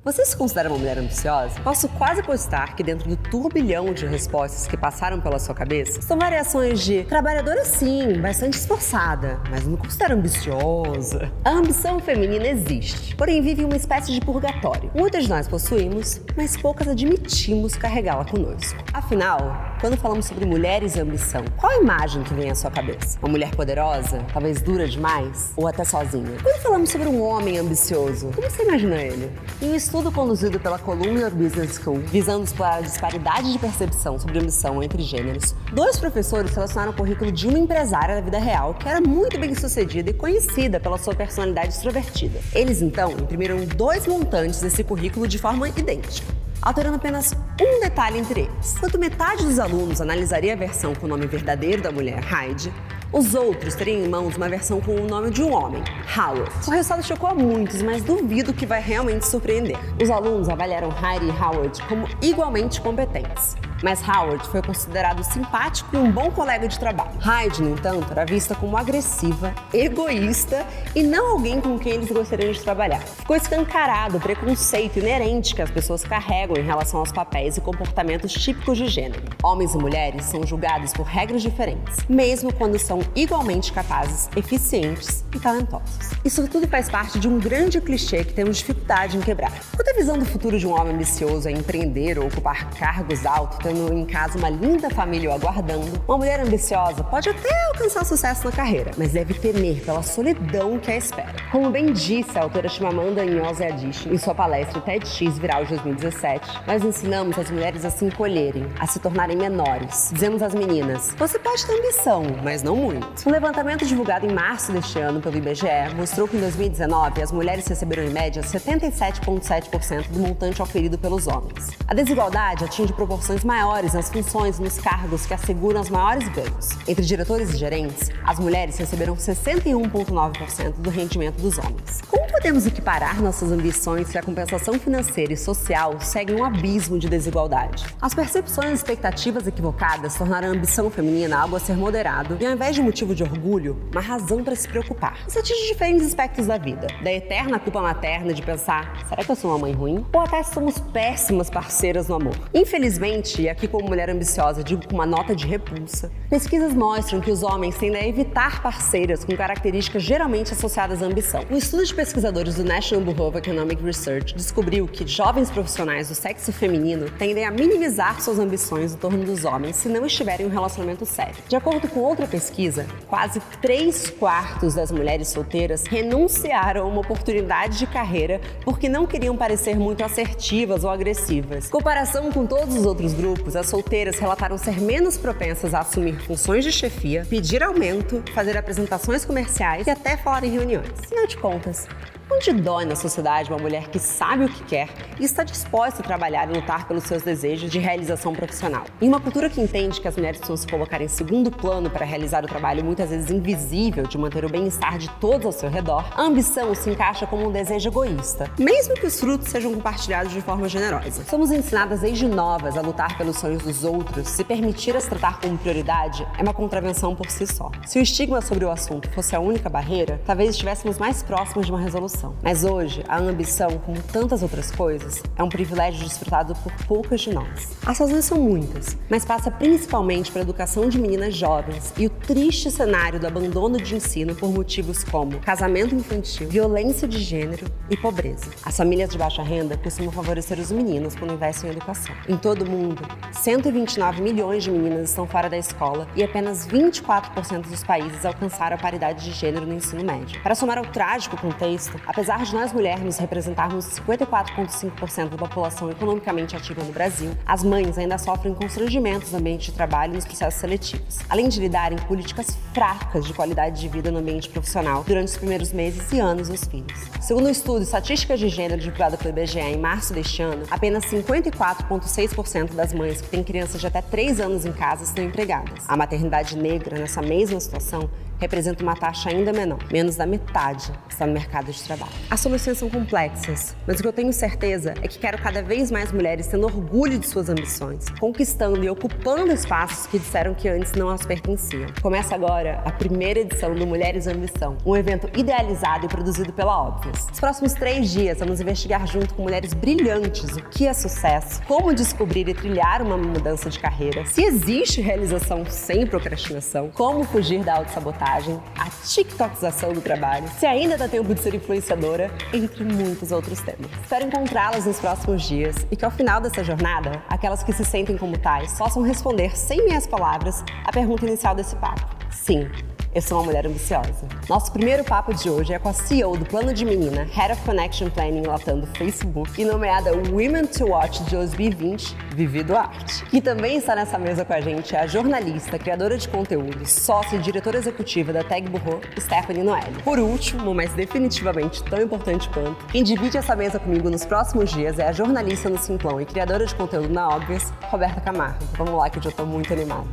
Você se considera uma mulher ambiciosa? Posso quase apostar que dentro do turbilhão de respostas que passaram pela sua cabeça, são variações de trabalhadora sim, bastante esforçada, mas não me considero ambiciosa. A ambição feminina existe, porém vive uma espécie de purgatório. Muitas de nós possuímos, mas poucas admitimos carregá-la conosco. Afinal, quando falamos sobre mulheres e ambição, qual a imagem que vem à sua cabeça? Uma mulher poderosa? Talvez dura demais? Ou até sozinha? Quando falamos sobre um homem ambicioso, como você imagina ele? Em um estudo conduzido pela Columbia Business School, visando explorar a disparidade de percepção sobre ambição entre gêneros, 2 professores relacionaram o currículo de uma empresária da vida real que era muito bem sucedida e conhecida pela sua personalidade extrovertida. Eles, então, imprimiram 2 montantes desse currículo de forma idêntica, alterando apenas um detalhe entre eles. Enquanto metade dos alunos analisaria a versão com o nome verdadeiro da mulher, Heidi, os outros teriam em mãos uma versão com o nome de um homem, Howard. O resultado chocou a muitos, mas duvido que vai realmente surpreender. Os alunos avaliaram Heidi e Howard como igualmente competentes, mas Howard foi considerado simpático e um bom colega de trabalho. Heidi, no entanto, era vista como agressiva, egoísta e não alguém com quem eles gostariam de trabalhar. Ficou escancarado o preconceito inerente que as pessoas carregam em relação aos papéis e comportamentos típicos de gênero. Homens e mulheres são julgados por regras diferentes, mesmo quando são igualmente capazes, eficientes e talentosos. Isso tudo faz parte de um grande clichê que temos dificuldade em quebrar. Quando a visão do futuro de um homem ambicioso é empreender ou ocupar cargos altos, tendo em casa uma linda família o aguardando, uma mulher ambiciosa pode até alcançar sucesso na carreira, mas deve temer pela solidão que a espera. Como bem disse a autora Chimamanda Ngozi Adichie em sua palestra TEDx Viral de 2017, nós ensinamos as mulheres a se encolherem, a se tornarem menores. Dizemos às meninas, você pode ter ambição, mas não muito. Um levantamento divulgado em março deste ano pelo IBGE mostrou que em 2019 as mulheres receberam em média 77,7% do montante oferido pelos homens. A desigualdade atinge proporções maiores nas funções e nos cargos que asseguram os maiores ganhos. Entre diretores e gerentes, as mulheres receberam 61,9% do rendimento dos homens. Como podemos equiparar nossas ambições se a compensação financeira e social segue um abismo de desigualdade? As percepções e expectativas equivocadas tornaram a ambição feminina algo a ser moderado e, ao invés de motivo de orgulho, uma razão para se preocupar. Isso atinge diferentes aspectos da vida, da eterna culpa materna de pensar, será que eu sou uma mãe ruim? Ou até somos péssimas parceiras no amor. Infelizmente, e aqui como mulher ambiciosa digo com uma nota de repulsa, pesquisas mostram que os homens tendem a evitar parceiras com características geralmente associadas à ambição. Um estudo de pesquisadores do National Bureau of Economic Research descobriu que jovens profissionais do sexo feminino tendem a minimizar suas ambições em torno dos homens se não estiverem em um relacionamento sério. De acordo com outra pesquisa, quase 3/4 das mulheres solteiras renunciaram a uma oportunidade de carreira porque não queriam parecer muito assertivas ou agressivas. Em comparação com todos os outros grupos, as solteiras relataram ser menos propensas a assumir funções de chefia, pedir aumento, fazer apresentações comerciais e até falar em reuniões. Afinal de contas, onde dói na sociedade uma mulher que sabe o que quer e está disposta a trabalhar e lutar pelos seus desejos de realização profissional? Em uma cultura que entende que as mulheres precisam se colocar em segundo plano para realizar o trabalho muitas vezes invisível de manter o bem-estar de todos ao seu redor, a ambição se encaixa como um desejo egoísta, mesmo que os frutos sejam compartilhados de forma generosa. Somos ensinadas desde novas a lutar pelos sonhos dos outros. Se permitir as tratar como prioridade é uma contravenção por si só. Se o estigma sobre o assunto fosse a única barreira, talvez estivéssemos mais próximos de uma resolução. Mas hoje, a ambição, como tantas outras coisas, é um privilégio desfrutado por poucas de nós. As razões são muitas, mas passa principalmente pela educação de meninas jovens e o triste cenário do abandono de ensino por motivos como casamento infantil, violência de gênero e pobreza. As famílias de baixa renda costumam favorecer os meninos quando investem em educação. Em todo o mundo, 129 milhões de meninas estão fora da escola e apenas 24% dos países alcançaram a paridade de gênero no ensino médio. Para somar ao trágico contexto, apesar de nós mulheres representarmos 54,5% da população economicamente ativa no Brasil, as mães ainda sofrem constrangimentos no ambiente de trabalho e nos processos seletivos, além de lidarem com políticas fracas de qualidade de vida no ambiente profissional durante os primeiros meses e anos dos filhos. Segundo um estudo Estatísticas de Gênero divulgado pelo IBGE em março deste ano, apenas 54,6% das mães que têm crianças de até 3 anos em casa estão empregadas. A maternidade negra, nessa mesma situação, representa uma taxa ainda menor. Menos da metade está no mercado de trabalho. As soluções são complexas, mas o que eu tenho certeza é que quero cada vez mais mulheres tendo orgulho de suas ambições, conquistando e ocupando espaços que disseram que antes não as pertenciam. Começa agora a primeira edição do Mulheres Ambição, um evento idealizado e produzido pela Obvious. Nos próximos 3 dias, vamos investigar junto com mulheres brilhantes o que é sucesso, como descobrir e trilhar uma mudança de carreira, se existe realização sem procrastinação, como fugir da autossabotagem, a tiktokização do trabalho, se ainda dá tempo de ser influenciadora, entre muitos outros temas. Espero encontrá-las nos próximos dias e que ao final dessa jornada, aquelas que se sentem como tais possam responder sem meias palavras a pergunta inicial desse papo. Sim, eu sou uma mulher ambiciosa. Nosso primeiro papo de hoje é com a CEO do Plano de Menina, Head of Connection Planning Latam do Facebook e nomeada Women to Watch de 2020, Vivi Duarte. Que também está nessa mesa com a gente é a jornalista, criadora de conteúdo, sócia e diretora executiva da Tag Burro, Stephanie Noelle. Por último, mas definitivamente tão importante quanto, quem divide essa mesa comigo nos próximos dias é a jornalista no Simplão e criadora de conteúdo na Obvious, Roberta Camargo. Vamos lá que eu já estou muito animada.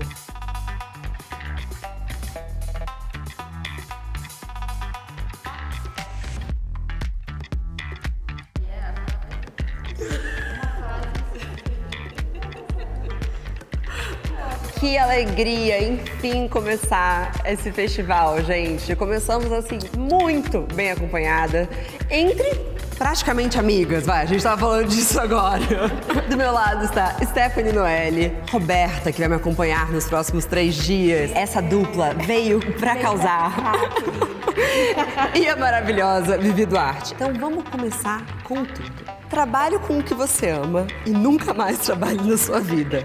Que alegria, enfim, começar esse festival, gente. Começamos, assim, muito bem acompanhada, entre praticamente amigas, vai, a gente tava falando disso agora. Do meu lado está Stephanie Noelle, Roberta, que vai me acompanhar nos próximos 3 dias. Essa dupla veio pra causar. E a maravilhosa Vivi Duarte. Então vamos começar com tudo. Trabalhe com o que você ama e nunca mais trabalhe na sua vida.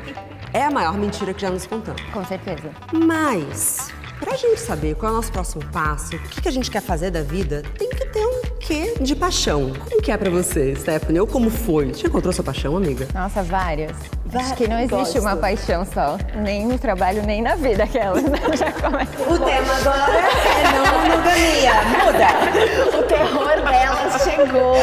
É a maior mentira que já nos contamos. Com certeza. Mas, pra gente saber qual é o nosso próximo passo, o que a gente quer fazer da vida, tem que ter um quê de paixão. Como que é pra você, Stephanie? Ou como foi? Você encontrou sua paixão, amiga? Nossa, várias. Acho que não existe uma paixão só. Nem no trabalho, nem na vida, aquelas, né? Já começa. O tema agora é não monogamia. Muda. O terror delas chegou.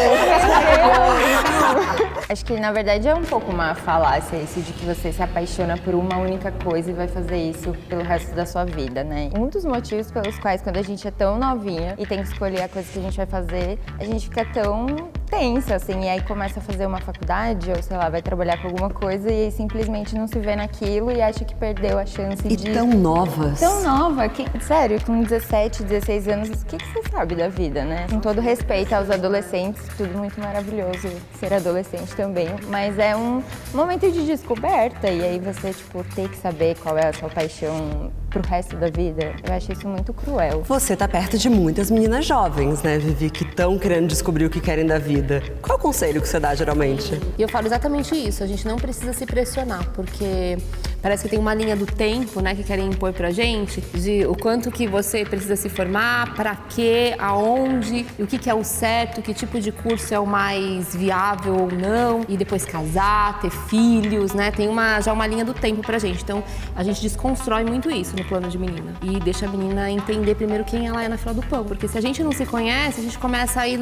Acho que, na verdade, é um pouco uma falácia isso de que você se apaixona por uma única coisa e vai fazer isso pelo resto da sua vida, né? Um dos motivos pelos quais, quando a gente é tão novinha e tem que escolher a coisa que a gente vai fazer, a gente fica tão tensa, assim, e aí começa a fazer uma faculdade ou, sei lá, vai trabalhar com alguma coisa e aí simplesmente não se vê naquilo e acha que perdeu a chance de... E tão novas. Tão nova. Sério, com 17, 16 anos, o que você sabe da vida, né? Com todo respeito aos adolescentes, tudo muito maravilhoso ser adolescente também, mas é um momento de descoberta e aí você, tipo, ter que saber qual é a sua paixão pro resto da vida, eu acho isso muito cruel. Você tá perto de muitas meninas jovens, né, Vivi, que estão querendo descobrir o que querem da vida. Qual é o conselho que você dá, geralmente? E eu falo exatamente isso, a gente não precisa se pressionar, porque parece que tem uma linha do tempo, né, que querem impor pra gente, de o quanto que você precisa se formar, pra quê, aonde, e o que é o certo, que tipo de curso é o mais viável ou não, e depois casar, ter filhos, né, tem já uma linha do tempo pra gente. Então, a gente desconstrói muito isso no Plano de Menina e deixa a menina entender primeiro quem ela é na fila do pão, porque se a gente não se conhece, a gente começa a ir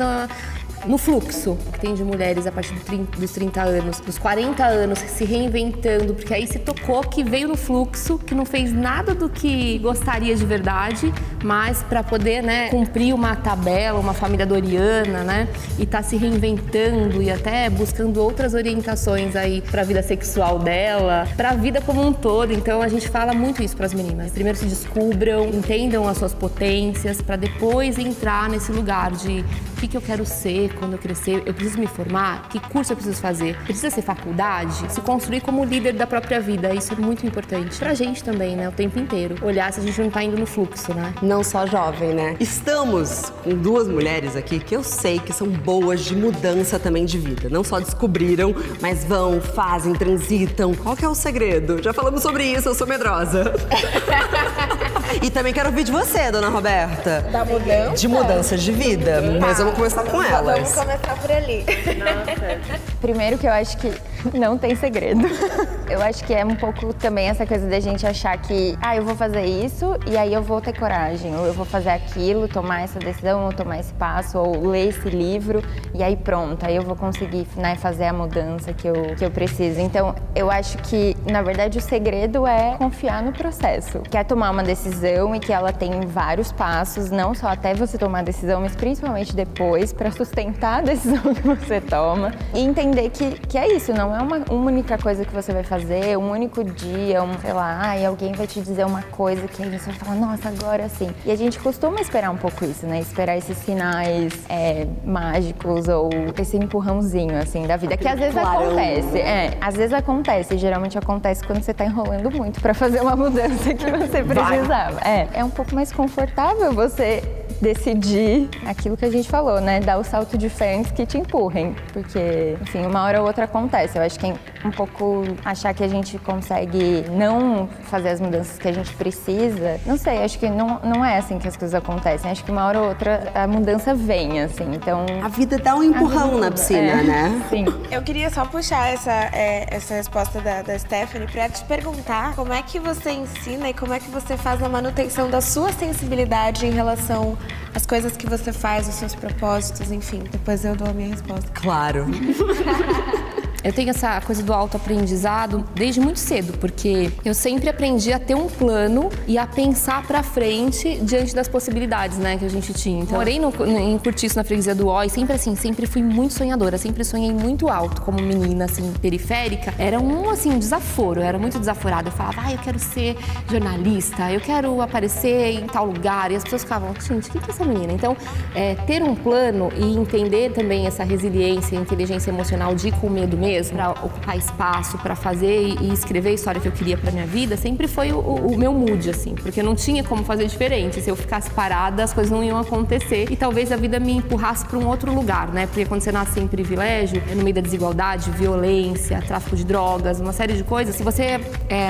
no fluxo que tem de mulheres a partir dos 30 anos, dos 40 anos, se reinventando, porque aí se tocou que veio no fluxo, que não fez nada do que gostaria de verdade, mas para poder, né, cumprir uma tabela, uma família doriana, né, e tá se reinventando e até buscando outras orientações aí para a vida sexual dela, para a vida como um todo. Então a gente fala muito isso para as meninas. Primeiro se descubram, entendam as suas potências, para depois entrar nesse lugar de o que eu quero ser quando eu crescer, eu preciso me formar, que curso eu preciso fazer, precisa ser faculdade, se construir como líder da própria vida, isso é muito importante pra gente também, né, o tempo inteiro, olhar se a gente não tá indo no fluxo, né. Não só jovem, né. Estamos com 2 mulheres aqui que eu sei que são boas de mudança também de vida, não só descobriram, mas vão, fazem, transitam. Qual que é o segredo? Já falamos sobre isso, eu sou medrosa. E também quero ouvir de você, dona Roberta. Da mudança? De mudanças de vida, mas vamos começar com elas. Vamos começar por ali. Nossa. Primeiro que eu acho que não tem segredo. Eu acho que é um pouco também essa coisa da gente achar que, eu vou fazer isso e aí eu vou ter coragem, ou eu vou fazer aquilo, tomar essa decisão, ou tomar esse passo, ou ler esse livro e aí pronto, aí eu vou conseguir, né, fazer a mudança que eu preciso. Então, eu acho que, na verdade, o segredo é confiar no processo. Quer tomar uma decisão decisão e que ela tem vários passos, não só até você tomar a decisão, mas principalmente depois, para sustentar a decisão que você toma. E entender que é isso, não é uma única coisa que você vai fazer, um único dia, sei lá, e alguém vai te dizer uma coisa que aí você vai falar, nossa, agora sim. E a gente costuma esperar um pouco isso, né? Esperar esses sinais mágicos ou esse empurrãozinho, assim, da vida, que às vezes acontece. Às vezes acontece, e geralmente acontece quando você tá enrolando muito pra fazer uma mudança que você precisava. É um pouco mais confortável você decidir aquilo que a gente falou, né? Dar o salto de fé antes que te empurrem. Porque, enfim, uma hora ou outra acontece. Eu acho que é um pouco achar que a gente consegue não fazer as mudanças que a gente precisa. Não sei, acho que não é assim que as coisas acontecem. Acho que uma hora ou outra a mudança vem, assim. Então, a vida dá um empurrão na piscina, né? Sim. Eu queria só puxar essa resposta da Stephanie pra te perguntar como é que você ensina e como é que você faz a manutenção da sua sensibilidade em relação às coisas que você faz, os seus propósitos, enfim. Depois eu dou a minha resposta. Claro. Eu tenho essa coisa do autoaprendizado desde muito cedo, porque eu sempre aprendi a ter um plano e a pensar pra frente diante das possibilidades, né, que a gente tinha. Então, morei em Curtiço, na freguesia do Ó, e sempre fui muito sonhadora, sempre sonhei muito alto como menina, assim, periférica. Era um desaforo, eu era muito desaforada. Eu falava, eu quero ser jornalista, eu quero aparecer em tal lugar. E as pessoas ficavam, gente, o que é essa menina? Então, ter um plano e entender também essa resiliência e inteligência emocional de ir com medo mesmo, para ocupar espaço, para fazer e escrever a história que eu queria para minha vida, sempre foi o meu mood, assim, porque não tinha como fazer diferente. Se eu ficasse parada, as coisas não iam acontecer e talvez a vida me empurrasse para um outro lugar, né? Porque quando você nasce em privilégio, no meio da desigualdade, violência, tráfico de drogas, uma série de coisas, se você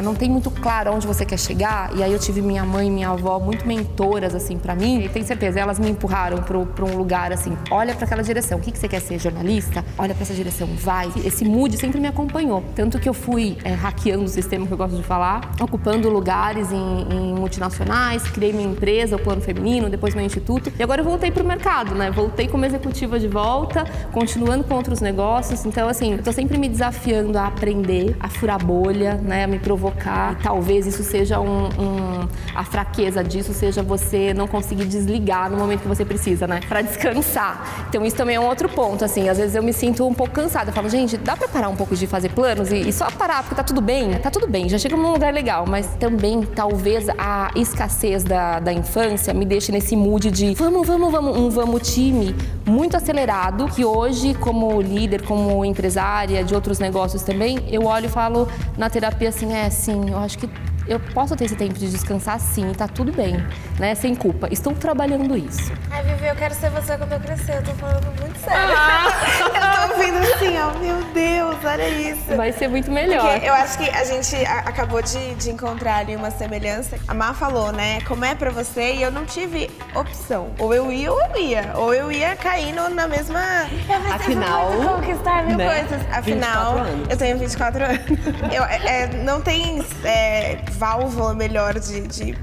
não tem muito claro onde você quer chegar, e aí eu tive minha mãe e minha avó muito mentoras, assim, para mim, e tenho certeza, elas me empurraram para um lugar, assim, olha para aquela direção, o que você quer ser, jornalista? Olha para essa direção, vai. Esse mood sempre me acompanhou. Tanto que eu fui hackeando o sistema, que eu gosto de falar, ocupando lugares em multinacionais, criei minha empresa, o Plano Feminino, depois meu instituto. E agora eu voltei pro mercado, né? Voltei como executiva de volta, continuando com outros negócios. Então, assim, eu tô sempre me desafiando a aprender, a furar bolha, né? A me provocar. E talvez isso seja a fraqueza disso seja você não conseguir desligar no momento que você precisa, né? Pra descansar. Então, isso também é um outro ponto, assim. Às vezes eu me sinto um pouco cansada. Eu falo, gente, dá pra parar um pouco de fazer planos e só parar, porque tá tudo bem, já chega num lugar legal, mas também talvez a escassez da infância me deixe nesse mood de vamos time muito acelerado, que hoje, como líder, como empresária de outros negócios também, eu olho e falo na terapia assim, eu acho que eu posso ter esse tempo de descansar sim, tá tudo bem, né? Sem culpa. Estou trabalhando isso. Ai, Vivi, eu quero ser você quando eu crescer. Eu tô falando muito sério. Eu tô ouvindo assim, meu Deus, olha isso. Vai ser muito melhor. Porque eu acho que a gente acabou de encontrar ali uma semelhança. A Má falou, né? Como é pra você, e eu não tive opção. Ou eu ia ou eu ia. Ou eu ia caindo na mesma... Afinal, muito conquistar mil né? coisas. Afinal, 24 anos. eu tenho 24 anos. Não tem... válvula melhor de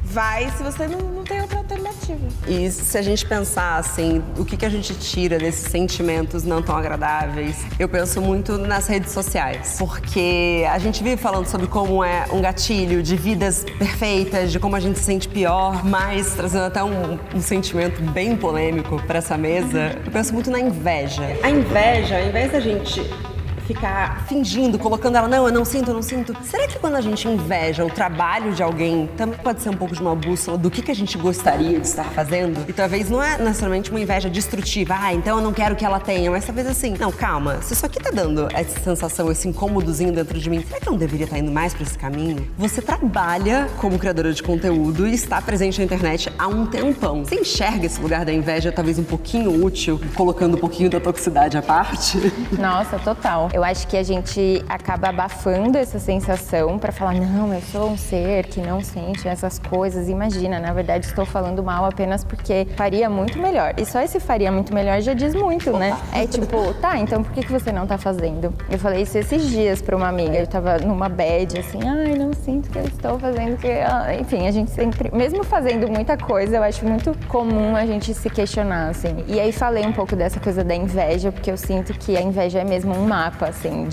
vai se você não tem outra alternativa. E se a gente pensar assim, o que a gente tira desses sentimentos não tão agradáveis, eu penso muito nas redes sociais. Porque a gente vive falando sobre como é um gatilho de vidas perfeitas, de como a gente se sente pior, mas trazendo até um sentimento bem polêmico para essa mesa, eu penso muito na inveja. A inveja, ao invés da gente ficar fingindo, colocando ela, não, eu não sinto. Será que quando a gente inveja o trabalho de alguém, também pode ser um pouco de uma bússola do que a gente gostaria de estar fazendo? E talvez não é necessariamente uma inveja destrutiva, então eu não quero que ela tenha, mas talvez assim, não, calma, se isso aqui tá dando essa sensação, esse incômodozinho dentro de mim, será que eu não deveria estar indo mais pra esse caminho? Você trabalha como criadora de conteúdo e está presente na internet há um tempão. Você enxerga esse lugar da inveja talvez um pouquinho útil, colocando um pouquinho da toxicidade à parte? Nossa, total. Eu acho que a gente acaba abafando essa sensação pra falar, não, eu sou um ser que não sente essas coisas. Imagina, na verdade estou falando mal apenas porque faria muito melhor. E só esse faria muito melhor já diz muito, né? É tipo, tá, então por que você não tá fazendo? Eu falei isso esses dias pra uma amiga. Eu tava numa bad, assim, não sinto que eu estou fazendo que... Enfim, a gente sempre, mesmo fazendo muita coisa, eu acho muito comum a gente se questionar, assim. E aí falei um pouco dessa coisa da inveja, porque eu sinto que a inveja é mesmo um mapa. mapa, assim,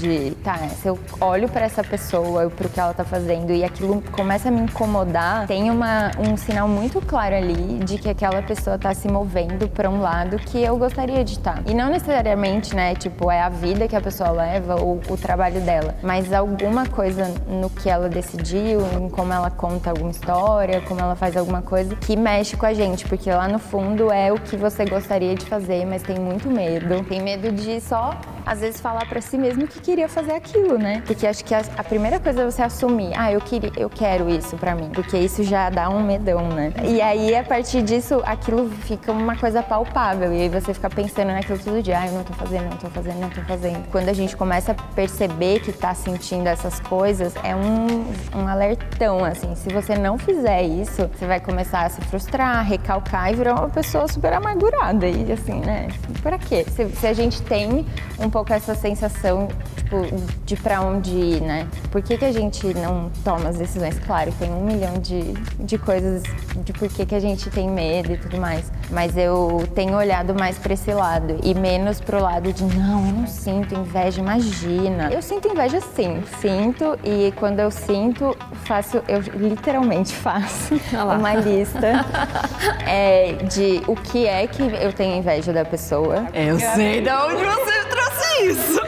se eu olho pra essa pessoa, pro que ela tá fazendo e aquilo começa a me incomodar, tem um sinal muito claro ali de que aquela pessoa tá se movendo pra um lado que eu gostaria de estar. E não necessariamente, né, tipo, é a vida que a pessoa leva ou o trabalho dela, mas alguma coisa no que ela decidiu, em como ela conta alguma história, como ela faz alguma coisa que mexe com a gente, porque lá no fundo é o que você gostaria de fazer, mas tem muito medo. Tem medo de só, às vezes, falar pra si mesmo que queria fazer aquilo, né? Porque acho que a primeira coisa é você assumir, eu quero isso pra mim, porque isso já dá um medão, né? E aí, a partir disso, aquilo fica uma coisa palpável, e aí você fica pensando naquilo todo dia, eu não tô fazendo, não tô fazendo, não tô fazendo. Quando a gente começa a perceber que tá sentindo essas coisas, é um alertão, assim. Se você não fizer isso, você vai começar a se frustrar, recalcar e virar uma pessoa super amargurada. E assim, né? Pra quê? Se a gente tem um pouco essa sensação, tipo, de pra onde ir, né? Por que a gente não toma as decisões? Claro, tem 1 milhão de coisas de por que a gente tem medo e tudo mais. Mas eu tenho olhado mais pra esse lado e menos pro lado de, não, eu não sinto inveja, imagina. Eu sinto inveja sim, sinto, e quando eu sinto, eu literalmente faço uma lista de o que é que eu tenho inveja da pessoa. Eu sei de onde você trouxe isso.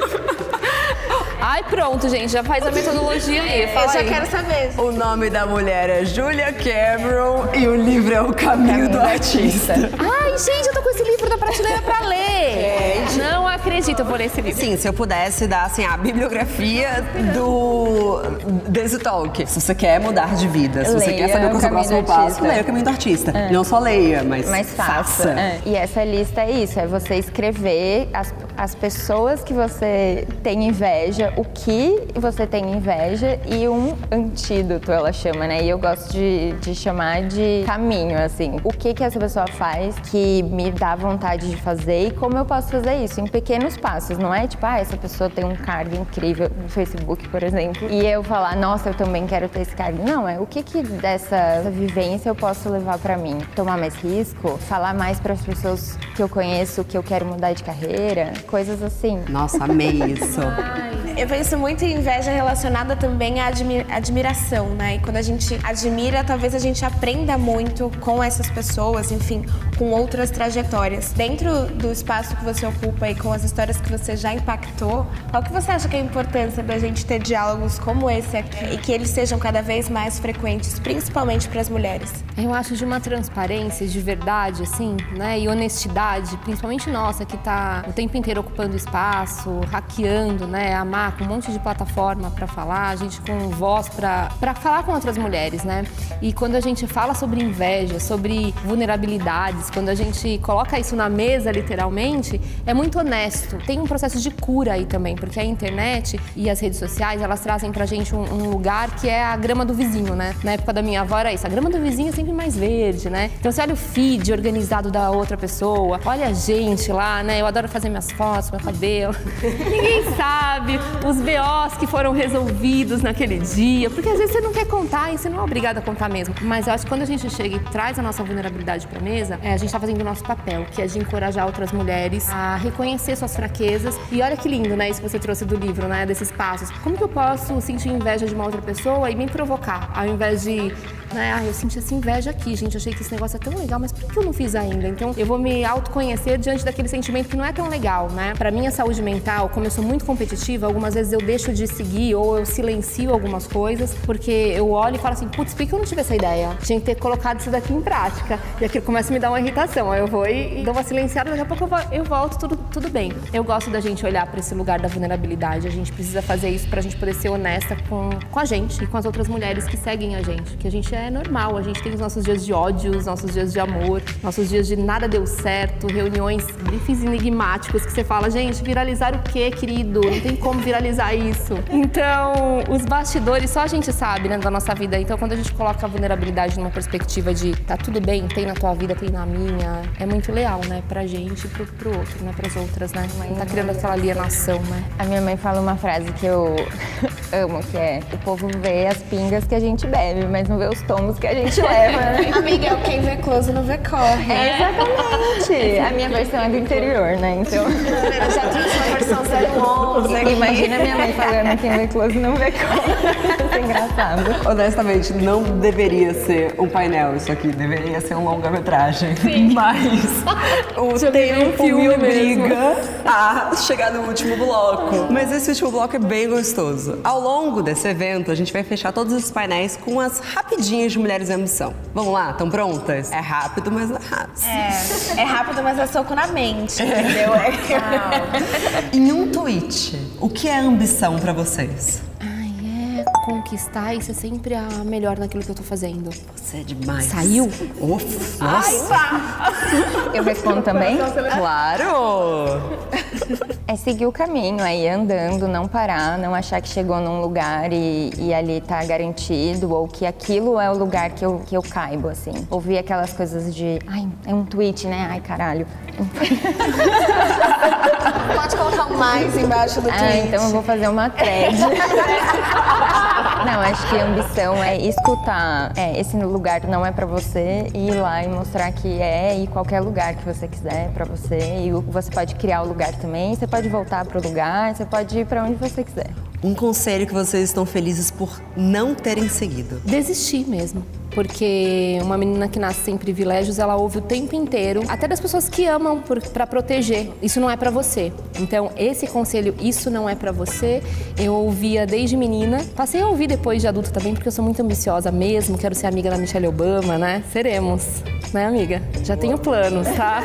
Ai, pronto, gente, já faz a metodologia aí. Fala eu já aí. quero saber. O nome da mulher é Julia Cameron e o livro é O Caminho do Artista. Ai, gente, eu tô com esse livro da prateleira pra ler. Não acredito, eu vou ler esse livro. Sim, se eu pudesse dar assim, a bibliografia do Desse Talk. Se você quer mudar de vida, se você quer saber qual é o seu próximo passo, leia O Caminho do Artista. Não só leia, mas faça. E essa lista é isso, é você escrever as pessoas que você tem inveja, o que você tem inveja e um antídoto, ela chama, né? E eu gosto de chamar de caminho, assim. O que essa pessoa faz que me dá vontade de fazer e como eu posso fazer isso em pequenos passos. Não é tipo, essa pessoa tem um cargo incrível no Facebook, por exemplo, e eu falar, nossa, eu também quero ter esse cargo. Não, é o que dessa vivência eu posso levar pra mim. Tomar mais risco, falar mais pras pessoas que eu conheço, que eu quero mudar de carreira, coisas assim. Nossa, amei isso. Eu penso muito em inveja relacionada também à admiração, né? E quando a gente admira, talvez a gente aprenda muito com essas pessoas, enfim, com outras trajetórias. Dentro do espaço que você ocupa e com as histórias que você já impactou, qual que você acha que é a importância da gente ter diálogos como esse aqui e que eles sejam cada vez mais frequentes, principalmente para as mulheres? Eu acho de uma transparência, de verdade, assim, né? E honestidade, principalmente nossa, que tá o tempo inteiro ocupando espaço, hackeando, né? A com um monte de plataforma para falar, a gente com voz para falar com outras mulheres, né? E quando a gente fala sobre inveja, sobre vulnerabilidades, quando a gente coloca isso na mesa, literalmente, é muito honesto. Tem um processo de cura aí também, porque a internet e as redes sociais, elas trazem pra gente um lugar que é a grama do vizinho, né? Na época da minha avó era isso, a grama do vizinho é sempre mais verde, né? Então você olha o feed organizado da outra pessoa, olha a gente lá, né? Eu adoro fazer minhas fotos, meu cabelo. Ninguém sabe os BOs que foram resolvidos naquele dia, porque às vezes você não quer contar e você não é obrigado a contar mesmo. Mas eu acho que quando a gente chega e traz a nossa vulnerabilidade pra mesa, a gente tá fazendo o nosso papel, que é de encorajar outras mulheres a reconhecer suas fraquezas. E olha que lindo, né, isso que você trouxe do livro, né, desses passos. Como que eu posso sentir inveja de uma outra pessoa e me provocar, ao invés de, né, eu senti essa inveja aqui, gente, eu achei que esse negócio é tão legal, mas por que eu não fiz ainda? Então eu vou me autoconhecer diante daquele sentimento que não é tão legal, né? Pra minha saúde mental, como eu sou muito competitiva, algumas vezes eu deixo de seguir ou eu silencio algumas coisas, porque eu olho e falo assim, putz, por que eu não tive essa ideia? Tinha que ter colocado isso daqui em prática. E aquilo começa a me dar uma irritação. Aí eu vou e dou uma silenciada, daqui a pouco eu volto, tudo bem. Eu gosto da gente olhar pra esse lugar da vulnerabilidade. A gente precisa fazer isso pra gente poder ser honesta com a gente e com as outras mulheres que seguem a gente. Que a gente é normal, a gente tem os nossos dias de ódio, os nossos dias de amor, nossos dias de nada deu certo, reuniões, briefings enigmáticos que você fala, gente, viralizar o quê, querido? Não tem como viralizar isso. Então, os bastidores só a gente sabe, né, da nossa vida. Então, quando a gente coloca a vulnerabilidade numa perspectiva de tá tudo bem, tem na tua vida, tem na minha, é muito leal, né, pra gente e pro outro, né, pras outras, né? Não tá criando aquela alienação, né? A minha mãe fala uma frase que eu amo, que é o povo vê as pingas que a gente bebe, mas não vê os tomos que a gente leva, né? Amiga, quem vê close não vê corre. Exatamente. A minha versão é do interior, né? Então. Eu já trouxe uma versão 01. close aqui. Imagina minha mãe falando quem vê close não vê close. Isso é engraçado. Honestamente, não deveria ser um painel isso aqui, deveria ser um longa-metragem. Mas o tempo me obriga a chegar no último bloco. Mas esse último bloco é bem gostoso. Ao longo desse evento, a gente vai fechar todos os painéis com as rapidinhas de Mulheres em Ambição. Vamos lá? Estão prontas? É rápido, mas não é rápido. É rápido, mas é soco na mente, entendeu? Em um tweet, o que é ambição pra vocês? Conquistar e ser sempre a melhor naquilo que eu tô fazendo. Você é demais. Saiu? Uf, nossa. Eu respondo também? Claro! É seguir o caminho, aí andando, não parar, não achar que chegou num lugar e ali tá garantido, ou que aquilo é o lugar que eu caibo, assim. Ouvir aquelas coisas de, ai, é um tweet, né? Ai, caralho. Pode colocar um mais embaixo do tweet. Ah, então eu vou fazer uma thread. Não, acho que a ambição é escutar. Esse lugar não é pra você, e ir lá e mostrar que e qualquer lugar que você quiser pra você. E você pode criar o lugar também, você pode voltar pro lugar, você pode ir pra onde você quiser. Um conselho que vocês estão felizes por não terem seguido. Desistir mesmo. Porque uma menina que nasce sem privilégios, ela ouve o tempo inteiro, até das pessoas que amam pra proteger. Isso não é pra você. Então, esse conselho, isso não é pra você, eu ouvia desde menina. Passei a ouvir depois de adulta também, porque eu sou muito ambiciosa mesmo, quero ser amiga da Michelle Obama, né? Seremos, né, amiga? Já tenho planos, tá?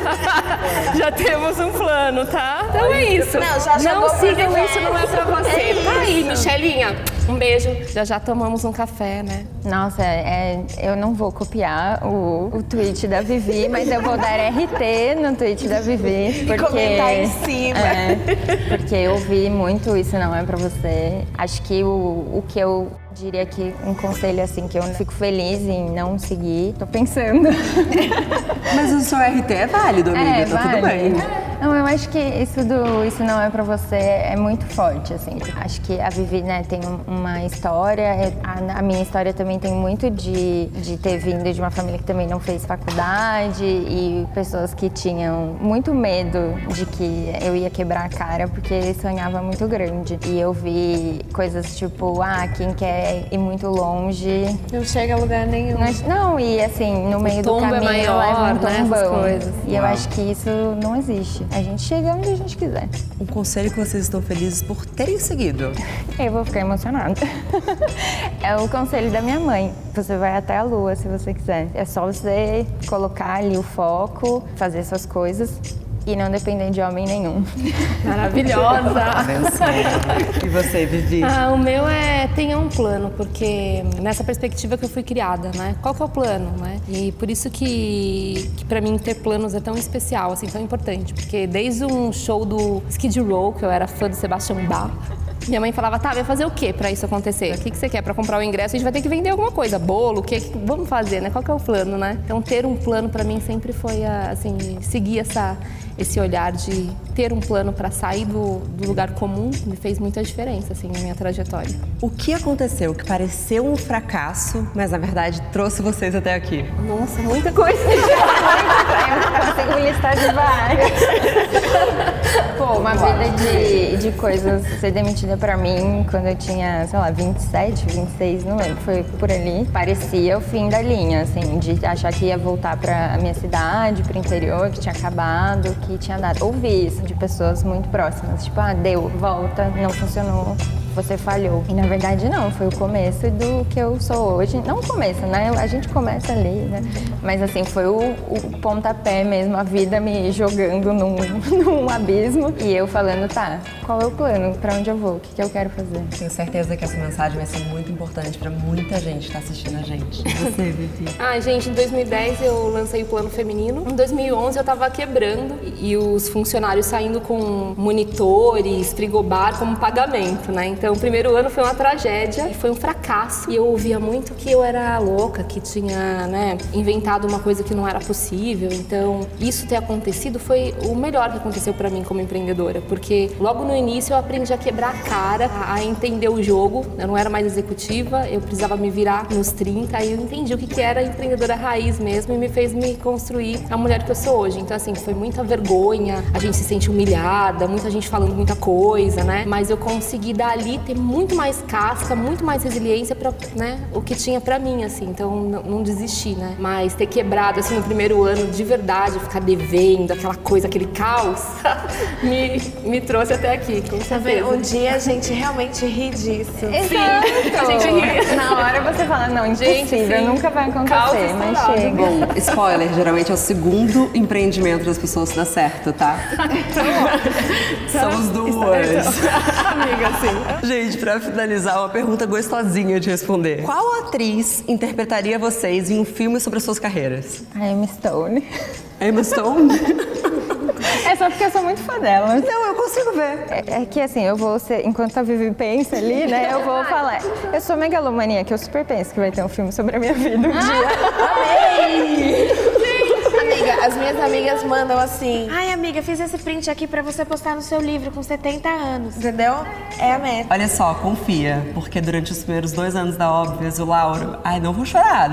Já temos um plano, tá? Então é isso. Não sigam isso, não é pra você. Tá aí, Michelinha. Um beijo. Já tomamos um café, né? Nossa, eu não vou copiar o tweet da Vivi, mas eu vou dar RT no tweet da Vivi. Porque, e comentar em cima. Porque eu ouvi muito isso não é pra você. Acho que o que eu diria que um conselho assim que eu fico feliz em não seguir, tô pensando. Mas o seu RT é válido, amiga, tá tudo bem. Não, eu acho que isso não é pra você é muito forte, assim. Acho que a Vivi, né, tem uma história, a minha história também tem muito de ter vindo de uma família que também não fez faculdade e pessoas que tinham muito medo de que eu ia quebrar a cara porque sonhava muito grande. E eu vi coisas tipo, quem quer ir muito longe... Não chega a lugar nenhum. Não, e assim, no meio do caminho leva um tombão. Coisas. E eu acho que isso não existe. A gente chega onde a gente quiser. Um conselho que vocês estão felizes por terem seguido. Eu vou ficar emocionada. É o conselho da minha mãe. Você vai até a lua se você quiser. É só você colocar ali o foco, fazer suas coisas e não depender de homem nenhum. Maravilhosa! E você, Vivi? O meu tenha um plano, porque nessa perspectiva que eu fui criada, né? Qual que é o plano, né? E por isso que pra mim ter planos é tão especial, assim, tão importante. Porque desde um show do Skid Row, que eu era fã do Sebastian Bach, minha mãe falava, vai fazer o quê pra isso acontecer? O que você quer pra comprar o ingresso? A gente vai ter que vender alguma coisa, bolo, o que vamos fazer, né? Qual que é o plano, né? Então ter um plano pra mim sempre foi, assim, seguir esse olhar de ter um plano pra sair do lugar comum me fez muita diferença, assim, na minha trajetória. O que aconteceu que pareceu um fracasso, mas na verdade trouxe vocês até aqui? Nossa, muita coisa! Eu consigo listar de várias. Pô, uma vida de coisas ser demitida pra mim quando eu tinha, sei lá, 27, 26, não lembro, foi por ali. Parecia o fim da linha, assim, de achar que ia voltar pra minha cidade, pro interior, que tinha acabado, que tinha dado. Ouvi isso de pessoas muito próximas, tipo, deu, volta, não funcionou, você falhou. E na verdade não, foi o começo do que eu sou hoje. Não o começo, né? A gente começa ali, né? Mas assim, foi o pontapé mesmo, a vida me jogando num abismo. E eu falando, qual é o plano? Pra onde eu vou? O que eu quero fazer? Tenho certeza que essa mensagem vai ser muito importante pra muita gente que tá assistindo a gente. E você, Vivi? Gente, em 2010 eu lancei o Plano Feminino. Em 2011 eu tava quebrando e os funcionários saindo com monitores, frigobar como pagamento, né? Então, o primeiro ano foi uma tragédia e foi um fracasso. E eu ouvia muito que eu era louca, que tinha, né, inventado uma coisa que não era possível. Então, isso ter acontecido foi o melhor que aconteceu pra mim como empreendedora, porque logo no início eu aprendi a quebrar a cara, a entender o jogo. Eu não era mais executiva, eu precisava me virar nos 30, aí eu entendi o que era empreendedora raiz mesmo e me fez me construir a mulher que eu sou hoje. Então, assim, foi muita vergonha, a gente se sente humilhada, muita gente falando muita coisa, né? Mas eu consegui dali ter muito mais casca, muito mais resiliência pra, né, o que tinha pra mim, assim. Então, não desisti, né? Mas ter quebrado, assim, no primeiro ano, de verdade, ficar devendo, aquela coisa, aquele caos, me trouxe até aqui, com certeza. Um dia a gente realmente ri disso. Exato. A gente ri. Na hora você fala, não, impossível, nunca vai acontecer, mas chega. Bom, spoiler, geralmente é o segundo empreendimento das pessoas que dá certo, tá? Somos duas. Amiga, sim. Gente, pra finalizar, uma pergunta gostosinha de responder. Qual atriz interpretaria vocês em um filme sobre as suas carreiras? A Emma Stone. Emma Stone? É só porque eu sou muito fã dela. Não, eu consigo ver. É que assim, eu vou ser, enquanto a Vivi pensa ali, né, eu vou falar. Eu sou megalomania, que eu super penso que vai ter um filme sobre a minha vida um dia. Amei! Amiga, as minhas amigas mandam assim: ai, amiga, fiz esse print aqui pra você postar no seu livro com 70 anos, entendeu? É a meta. Olha só, confia, porque durante os primeiros 2 anos da Óbvias, o Lauro... Ai, não vou chorar,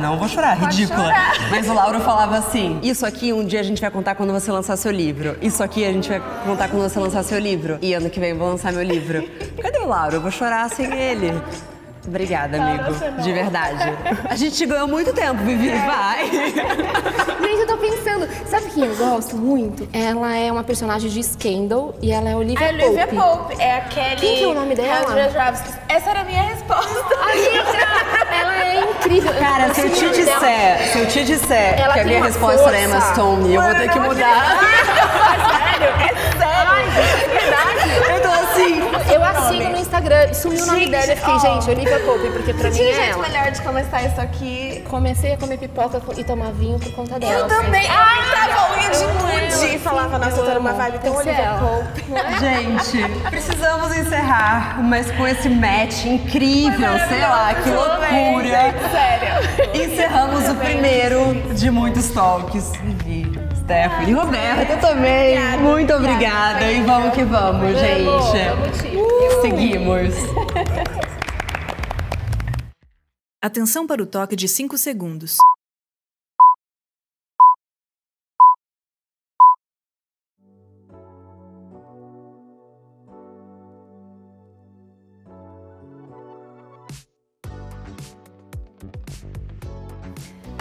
ridícula. chorar. Mas o Lauro falava assim, isso aqui um dia a gente vai contar quando você lançar seu livro. Isso aqui a gente vai contar quando você lançar seu livro. E ano que vem eu vou lançar meu livro. Cadê o Lauro? Eu vou chorar sem ele. Obrigada, amigo. De verdade. A gente ganhou muito tempo, Vivi. Vai. Gente, eu tô pensando, sabe quem eu gosto muito? Ela é uma personagem de Scandal e ela é Olivia Pope. Olivia Pope. É a Kelly. Quem que é o nome dela? Kardashian. Essa era a minha resposta. Ela é incrível. Cara, se eu te disser Ela que a tem minha uma resposta era Emma força. Stone, eu vou ter que mudar. É verdade. Eu tô assim. Eu a sigo no Instagram, sumiu o nome dela e fiquei, gente, Olivia Pope, porque pra mim Tinha é jeito ela. melhor de começar isso aqui. Comecei a comer pipoca e tomar vinho por conta dela. Eu também. Ai, tá bom. Ia de mood. Falava, nossa, eu tô numa vibe tão Tem que ser Olivia ela. Pope. Gente, precisamos encerrar, mas com esse match incrível, sei lá, que loucura. Sério. Encerramos o primeiro de muitos talks. Vivi, Stephanie, Roberta também. Muito obrigada. E vamos que vamos, gente. Seguimos. Atenção para o toque de 5 segundos.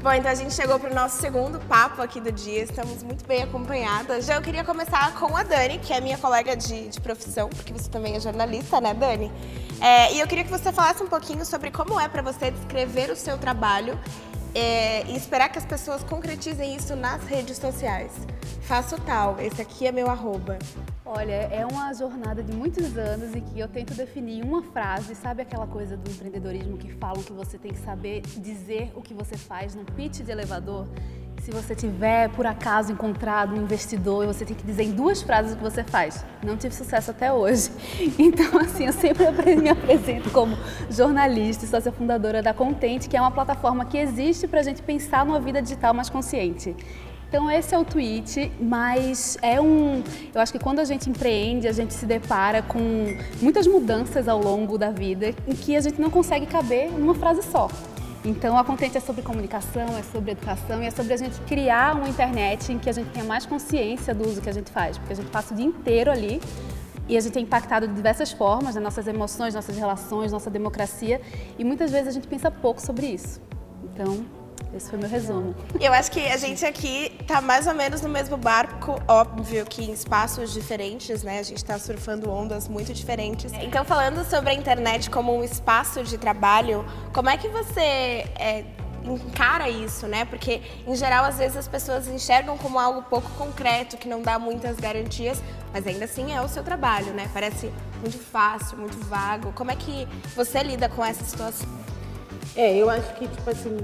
Bom, então a gente chegou pro nosso segundo papo aqui do dia, estamos muito bem acompanhadas. Já eu queria começar com a Dani, que é minha colega de profissão, porque você também é jornalista, né, Dani? E eu queria que você falasse um pouquinho sobre como é para você descrever o seu trabalho e esperar que as pessoas concretizem isso nas redes sociais. Faço tal, esse aqui é meu @. Olha, é uma jornada de muitos anos em que eu tento definir uma frase, sabe aquela coisa do empreendedorismo que falam que você tem que saber dizer o que você faz num pitch de elevador? Se você tiver, por acaso, encontrado um investidor e você tem que dizer em 2 frases o que você faz. Não tive sucesso até hoje. Então, assim, eu sempre me apresento como jornalista e sócia fundadora da Contente, que é uma plataforma que existe para a gente pensar numa vida digital mais consciente. Então esse é o tweet, mas eu acho que quando a gente empreende, a gente se depara com muitas mudanças ao longo da vida em que a gente não consegue caber numa frase só. Então a Contente é sobre comunicação, é sobre educação e é sobre a gente criar uma internet em que a gente tenha mais consciência do uso que a gente faz, porque a gente passa o dia inteiro ali e a gente é impactado de diversas formas, nas nossas emoções, nossas relações, nossa democracia, e muitas vezes a gente pensa pouco sobre isso. Então, esse foi meu resumo. Eu acho que a gente aqui tá mais ou menos no mesmo barco, óbvio que em espaços diferentes, né? A gente tá surfando ondas muito diferentes. Então, falando sobre a internet como um espaço de trabalho, como é que você encara isso, né? Porque, em geral, às vezes as pessoas enxergam como algo pouco concreto, que não dá muitas garantias, mas ainda assim é o seu trabalho, né? Parece muito fácil, muito vago. Como é que você lida com essa situação? Eu acho que, tipo assim,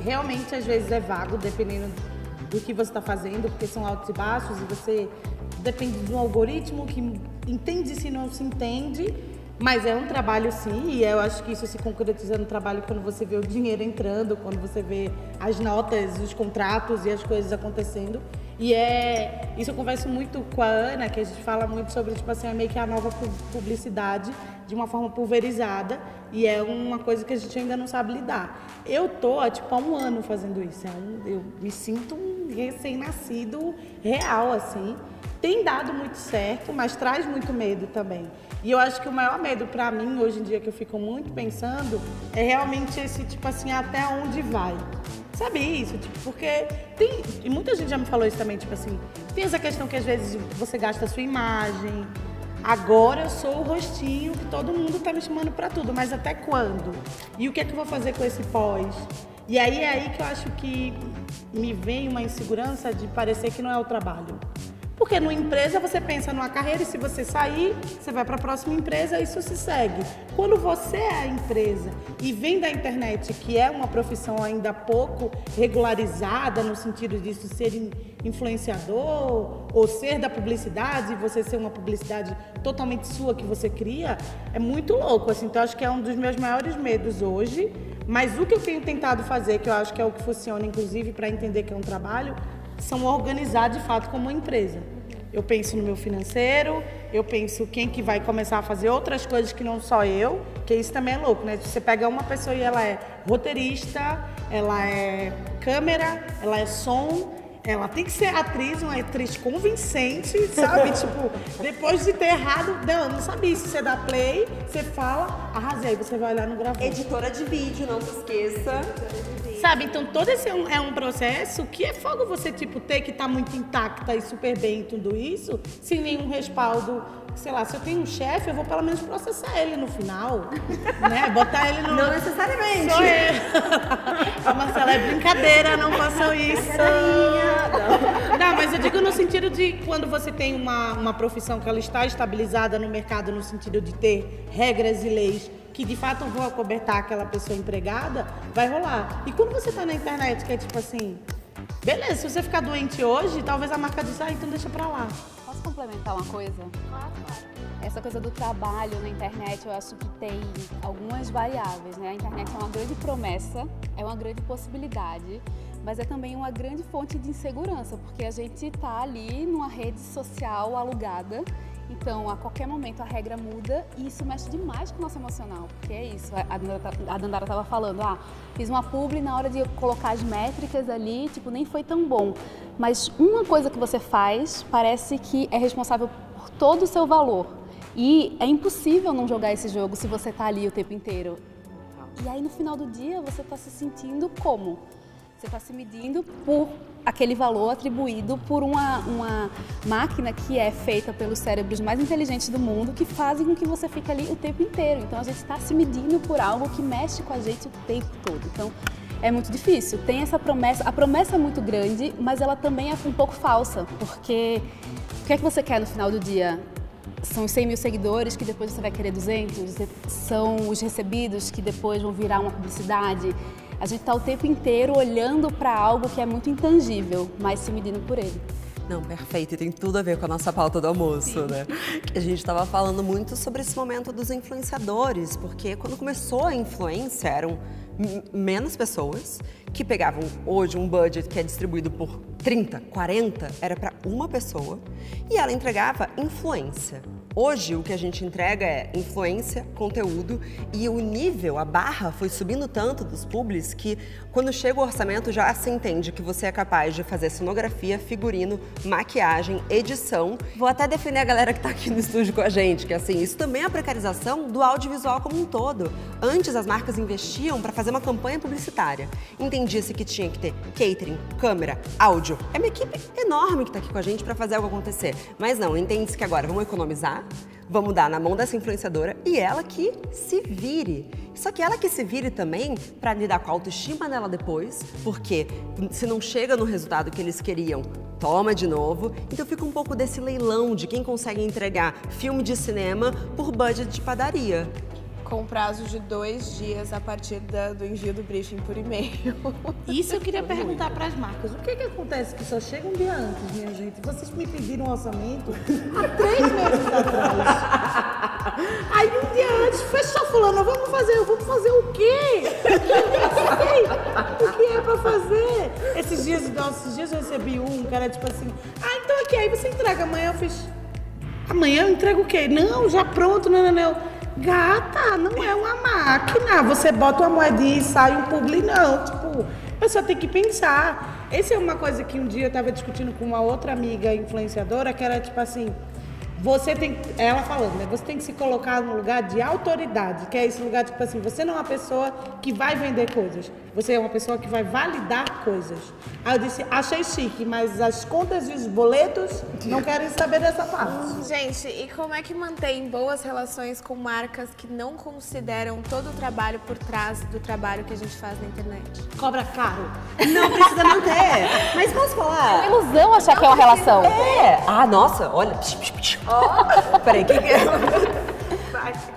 realmente às vezes é vago, dependendo do que você está fazendo, porque são altos e baixos e você depende de um algoritmo que entende se não se entende, Mas é um trabalho sim, e eu acho que isso se concretiza no trabalho quando você vê o dinheiro entrando, quando você vê as notas, os contratos e as coisas acontecendo. E isso eu converso muito com a Ana, que a gente fala muito sobre, tipo assim, meio que a nova publicidade de uma forma pulverizada, e é uma coisa que a gente ainda não sabe lidar. Eu tô, tipo, há 1 ano fazendo isso, eu me sinto um recém-nascido real, assim. Tem dado muito certo, mas traz muito medo também. E eu acho que o maior medo pra mim, hoje em dia, que eu fico muito pensando, é realmente esse, tipo assim, até onde vai. Sabe isso? Tipo, porque e muita gente já me falou isso também, tipo assim, tem essa questão que às vezes você gasta a sua imagem, agora eu sou o rostinho que todo mundo tá me chamando pra tudo, mas até quando? E o que é que eu vou fazer com esse pós? E aí é aí que eu acho que me vem uma insegurança de parecer que não é o trabalho. Porque numa empresa você pensa numa carreira e se você sair, você vai para a próxima empresa e isso se segue. Quando você é a empresa e vem da internet, que é uma profissão ainda pouco regularizada no sentido disso ser influenciador ou ser da publicidade e você ser uma publicidade totalmente sua que você cria, é muito louco, assim. Então acho que é um dos meus maiores medos hoje, mas o que eu tenho tentado fazer, que eu acho que é o que funciona inclusive para entender que é um trabalho, são organizar de fato como uma empresa. Eu penso no meu financeiro, eu penso quem que vai começar a fazer outras coisas que não só eu, que isso também é louco, né? Você pega uma pessoa e ela é roteirista, ela é câmera, ela é som, ela tem que ser atriz, uma atriz convincente, sabe? Tipo, depois de ter errado, não sabia isso. Você dá play, você fala, arrasei, você vai olhar no gravador. Editora de vídeo, não se esqueça. Sabe, então todo esse é um processo que é fogo você, tipo, ter que estar muito intacta e super bem em tudo isso, sem nenhum respaldo. Sei lá, se eu tenho um chefe, eu vou pelo menos processar ele no final, né? Botar ele no... Não necessariamente. Sou eu. A Marcela, é brincadeira, não façam isso. Não, mas eu digo no sentido de quando você tem uma profissão que ela está estabilizada no mercado, no sentido de ter regras e leis que de fato vão acobertar aquela pessoa empregada, vai rolar. E quando você tá na internet, que é tipo assim, beleza, se você ficar doente hoje, talvez a marca diz, então deixa pra lá. Posso complementar uma coisa? Claro. Essa coisa do trabalho na internet, eu acho que tem algumas variáveis, né? A internet é uma grande promessa, é uma grande possibilidade, mas é também uma grande fonte de insegurança, porque a gente tá ali numa rede social alugada. Então, a qualquer momento a regra muda e isso mexe demais com o nosso emocional, porque é isso, a Dandara estava falando, fiz uma publi na hora de colocar as métricas ali, tipo, nem foi tão bom. Mas uma coisa que você faz parece que é responsável por todo o seu valor e é impossível não jogar esse jogo se você está ali o tempo inteiro. E aí, no final do dia, você está se sentindo como? Você está se medindo por aquele valor atribuído por uma máquina que é feita pelos cérebros mais inteligentes do mundo, que fazem com que você fique ali o tempo inteiro. Então a gente está se medindo por algo que mexe com a gente o tempo todo. Então é muito difícil. Tem essa promessa, a promessa é muito grande, mas ela também é um pouco falsa, porque o que é que você quer no final do dia? São os 100 mil seguidores que depois você vai querer 200? São os recebidos que depois vão virar uma publicidade? A gente está o tempo inteiro olhando para algo que é muito intangível, mas se medindo por ele. Não, perfeito. E tem tudo a ver com a nossa pauta do almoço, né? Que a gente estava falando muito sobre esse momento dos influenciadores, porque quando começou a influência eram menos pessoas que pegavam hoje um budget que é distribuído por 30, 40, era para uma pessoa e ela entregava influência. Hoje, o que a gente entrega é influência, conteúdo e o nível, a barra foi subindo tanto dos publis que quando chega o orçamento já se entende que você é capaz de fazer cenografia, figurino, maquiagem, edição. Vou até defender a galera que tá aqui no estúdio com a gente, que assim, isso também é a precarização do audiovisual como um todo. Antes as marcas investiam para fazer uma campanha publicitária. Entendia-se que tinha que ter catering, câmera, áudio. É uma equipe enorme que tá aqui com a gente para fazer algo acontecer. Mas não, entende-se que agora vamos economizar, vamos dar na mão dessa influenciadora e ela que se vire. Só que ela que se vire também para lidar com a autoestima dela depois, porque se não chega no resultado que eles queriam, toma de novo. Então fica um pouco desse leilão de quem consegue entregar filme de cinema por budget de padaria. com prazo de 2 dias a partir do envio do briefing por e-mail. Isso eu queria perguntar para as marcas. O que acontece que só chega um dia antes, minha gente? Vocês me pediram um orçamento há 3 meses atrás. Aí um dia antes, fechou fulano, vamos fazer o quê? O que é para fazer? Esses dias eu recebi um cara tipo assim, então aqui, aí você entrega amanhã. Eu fiz, amanhã eu entrego o quê? Não, já pronto, não. Gata, não é uma máquina. Você bota uma moedinha e sai um publi, não. Tipo, a pessoa tem que pensar. Essa é uma coisa que um dia eu tava discutindo com uma outra amiga influenciadora, que era tipo assim, ela falando, né? Você tem que se colocar no lugar de autoridade, que é esse lugar, tipo assim, você não é uma pessoa que vai vender coisas, você é uma pessoa que vai validar coisas. Aí eu disse, achei chique, mas as contas e os boletos não querem saber dessa parte. Gente, e como é que mantém boas relações com marcas que não consideram todo o trabalho por trás do trabalho que a gente faz na internet? Cobra caro. Não precisa não ter. Mas posso falar? É ilusão achar que é uma relação. Nossa, olha. Peraí, quem é?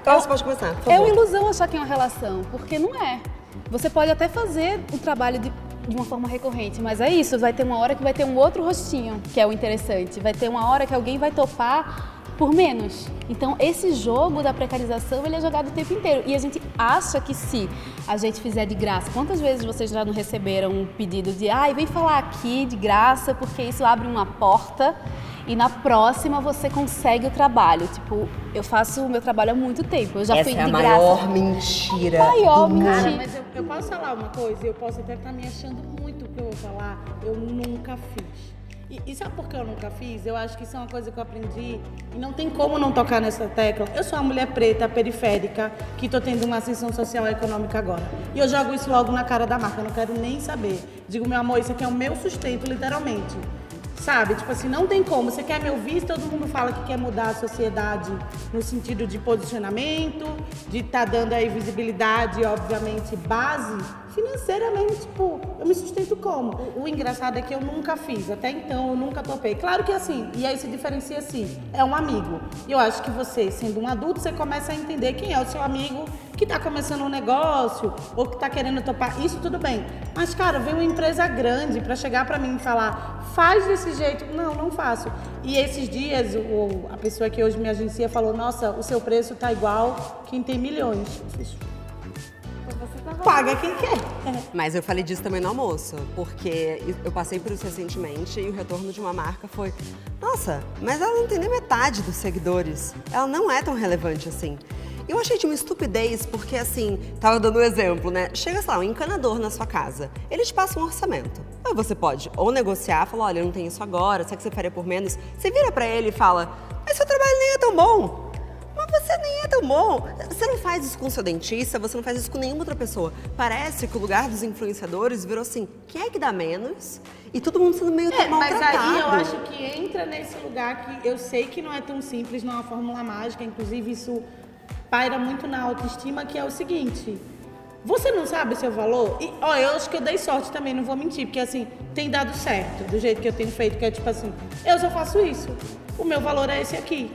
Você pode começar, por favor. É uma ilusão achar que é uma relação, porque não é. Você pode até fazer o trabalho de uma forma recorrente, mas é isso, vai ter uma hora que vai ter um outro rostinho, que é o interessante. Vai ter uma hora que alguém vai topar por menos. Então, esse jogo da precarização, ele é jogado o tempo inteiro. E a gente acha que se a gente fizer de graça... Quantas vezes vocês já não receberam um pedido de vem falar aqui de graça, porque isso abre uma porta e na próxima você consegue o trabalho. Tipo, eu faço o meu trabalho há muito tempo. Eu já fui de graça. Essa é a maior mentira. Cara, mas eu posso falar uma coisa, eu posso até estar me achando muito o que eu vou falar, eu nunca fiz. E sabe por que eu nunca fiz? Eu acho que isso é uma coisa que eu aprendi e não tem como não tocar nessa tecla. Eu sou uma mulher preta, periférica, que estou tendo uma ascensão social e econômica agora. E eu jogo isso logo na cara da marca, eu não quero nem saber. Digo, meu amor, isso aqui é o meu sustento, literalmente. Sabe? Tipo assim, não tem como. Você quer me ouvir, todo mundo fala que quer mudar a sociedade no sentido de posicionamento, de estar dando aí visibilidade, obviamente, base. Financeiramente, tipo, eu me sustento como? O engraçado é que eu nunca fiz, até então eu nunca topei. Claro que assim, e aí se diferencia assim, é um amigo. E eu acho que você, sendo um adulto, você começa a entender quem é o seu amigo que tá começando um negócio ou que tá querendo topar, isso tudo bem. Mas, cara, vem uma empresa grande pra chegar pra mim e falar, faz desse jeito. Não faço. E esses dias, a pessoa que hoje me agencia falou, nossa, o seu preço tá igual quem tem milhões. Paga quem quer. Mas eu falei disso também no almoço, porque eu passei por isso recentemente e o retorno de uma marca foi, nossa, mas ela não tem nem metade dos seguidores. Ela não é tão relevante assim. Eu achei de uma estupidez, porque assim, tava dando um exemplo, né? Chega, sei lá, um encanador na sua casa, ele te passa um orçamento. Aí você pode ou negociar, falar, olha, eu não tenho isso agora, será que você faria por menos? Você vira pra ele e fala, mas seu trabalho nem é tão bom. Mas você nem é tão bom. Você não faz isso com o seu dentista, você não faz isso com nenhuma outra pessoa. Parece que o lugar dos influenciadores virou assim, quem é que dá menos? E todo mundo sendo meio maltratado. Mas aí eu acho que entra nesse lugar que eu sei que não é tão simples, não é uma fórmula mágica, inclusive isso paira muito na autoestima, que é o seguinte, você não sabe o seu valor? E, eu acho que eu dei sorte também, não vou mentir, porque assim, tem dado certo, do jeito que eu tenho feito, que é tipo assim, eu só faço isso, o meu valor é esse aqui.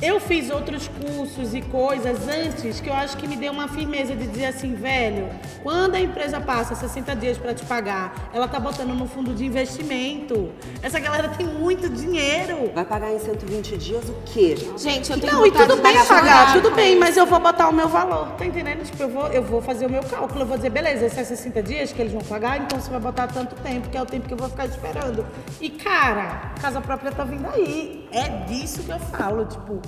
Eu fiz outros cursos e coisas antes que eu acho que me deu uma firmeza de dizer assim, velho, quando a empresa passa 60 dias para te pagar, ela tá botando no fundo de investimento. Essa galera tem muito dinheiro. Vai pagar em 120 dias o quê? Gente, eu tenho Não, e tudo bem pagar, tudo bem, mas mas eu vou botar o meu valor, tá entendendo? Tipo, eu vou fazer o meu cálculo, eu vou dizer, beleza, esses 60 dias que eles vão pagar, então você vai botar tanto tempo, que é o tempo que eu vou ficar esperando. E, cara, casa própria tá vindo aí. É disso que eu falo, tipo,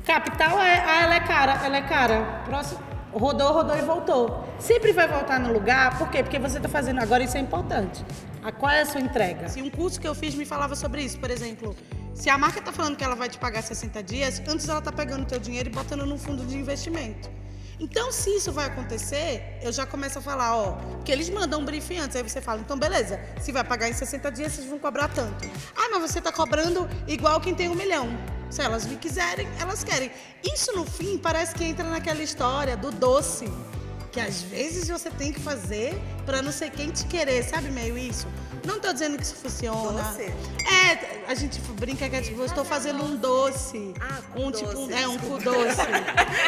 capital ela é cara. Próximo, rodou e voltou. Sempre vai voltar no lugar, por quê? Porque você tá fazendo agora, isso é importante. Qual é a sua entrega? Se um curso que eu fiz me falava sobre isso, por exemplo, se a marca tá falando que ela vai te pagar 60 dias, antes ela tá pegando o teu dinheiro e botando num fundo de investimento. Então, se isso vai acontecer, eu já começo a falar, porque eles mandam um briefing antes, aí você fala, então beleza, se vai pagar em 60 dias, vocês vão cobrar tanto. Mas você tá cobrando igual quem tem 1 milhão. Se elas me quiserem, elas querem. Isso, no fim, parece que entra naquela história do doce, porque às vezes você tem que fazer pra não sei quem te querer, sabe meio isso? Não tô dizendo que isso funciona. Doce? A gente brinca que é tipo, eu estou fazendo um doce. Um doce. tipo, um cu doce.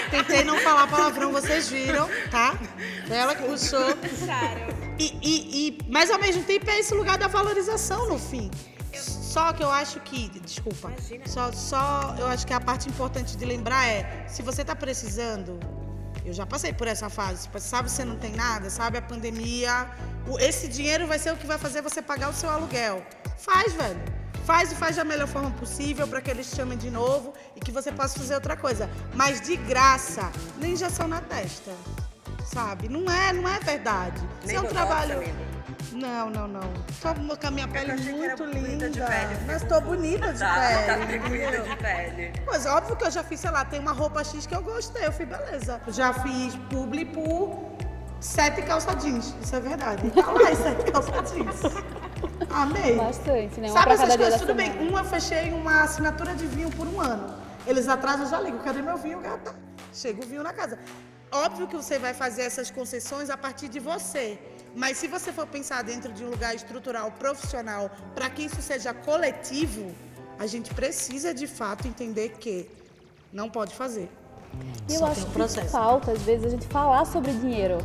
Tentei não falar palavrão, vocês viram, tá? Ela que puxou. Mas ao mesmo tempo é esse lugar da valorização no fim. Só que eu acho que, desculpa, só eu acho que a parte importante de lembrar é, se você tá precisando, eu já passei por essa fase, sabe, você não tem nada, sabe, a pandemia, esse dinheiro vai ser o que vai fazer você pagar o seu aluguel. Faz, velho. Faz e faz da melhor forma possível para que eles te chamem de novo e que você possa fazer outra coisa. Mas de graça, nem injeção na testa, sabe? Não é verdade. Nem é um botox, trabalho... amiga? Não. Tô com a minha pele muito linda. De pele. Mas tô bonita de Tá pele. bonita de pele. Mas óbvio que eu já fiz, sei lá, tem uma roupa X que eu gostei, eu fui, beleza. Já fiz publi por 7 calça jeans, isso é verdade. Tá lá, 7 calça jeans. Amei. Bastante, né? Uma Sabe pra essas cada dia coisas, da tudo semana. bem. Uma, fechei uma assinatura de vinho por 1 ano. Eles atrasam, eu já ligo, cadê meu vinho, gata? Chega o vinho na casa. Óbvio que você vai fazer essas concessões a partir de você. Mas se você for pensar dentro de um lugar estrutural, profissional, para que isso seja coletivo, a gente precisa de fato entender que não pode fazer. E eu Só acho tem um que processo. falta, às vezes, a gente falar sobre dinheiro.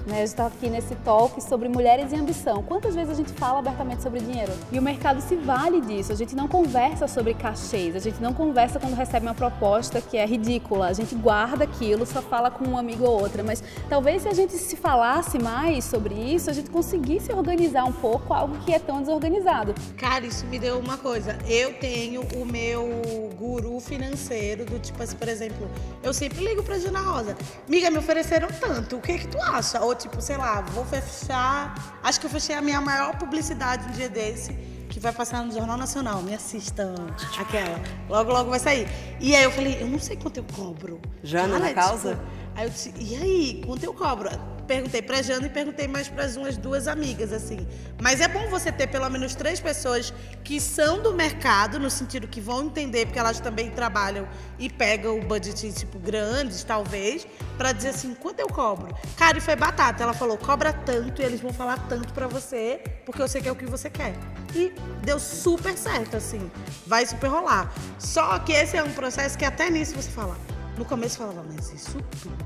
Né? A gente está aqui nesse talk sobre mulheres e ambição. Quantas vezes a gente fala abertamente sobre dinheiro? E o mercado se vale disso. A gente não conversa sobre cachês, a gente não conversa quando recebe uma proposta que é ridícula. A gente guarda aquilo, só fala com um amigo ou outra. Mas talvez se a gente se falasse mais sobre isso, a gente conseguisse organizar um pouco algo que é tão desorganizado. Cara, isso me deu uma coisa. Eu tenho o meu guru financeiro do tipo assim, por exemplo, eu sempre ligo pra Gina Rosa. Amiga, me ofereceram tanto, o que que tu acha? Ou tipo, sei lá, vou fechar... Acho que eu fechei a minha maior publicidade um dia desse, que vai passar no Jornal Nacional. Me assistam, aquela. Logo, logo vai sair. E aí eu falei, eu não sei quanto eu cobro. Jana, na causa? Tipo, aí eu disse, e aí, quanto eu cobro? Perguntei pra Jana e perguntei mais para umas 2 amigas, assim. Mas é bom você ter pelo menos 3 pessoas que são do mercado, no sentido que vão entender, porque elas também trabalham e pegam o budget, tipo, grandes, talvez, pra dizer assim, quanto eu cobro? Cara, e foi batata. Ela falou, cobra tanto e eles vão falar tanto pra você, porque eu sei que é o que você quer. E deu super certo, assim. Vai super rolar. Só que esse é um processo que até nisso você fala. No começo falava, mas isso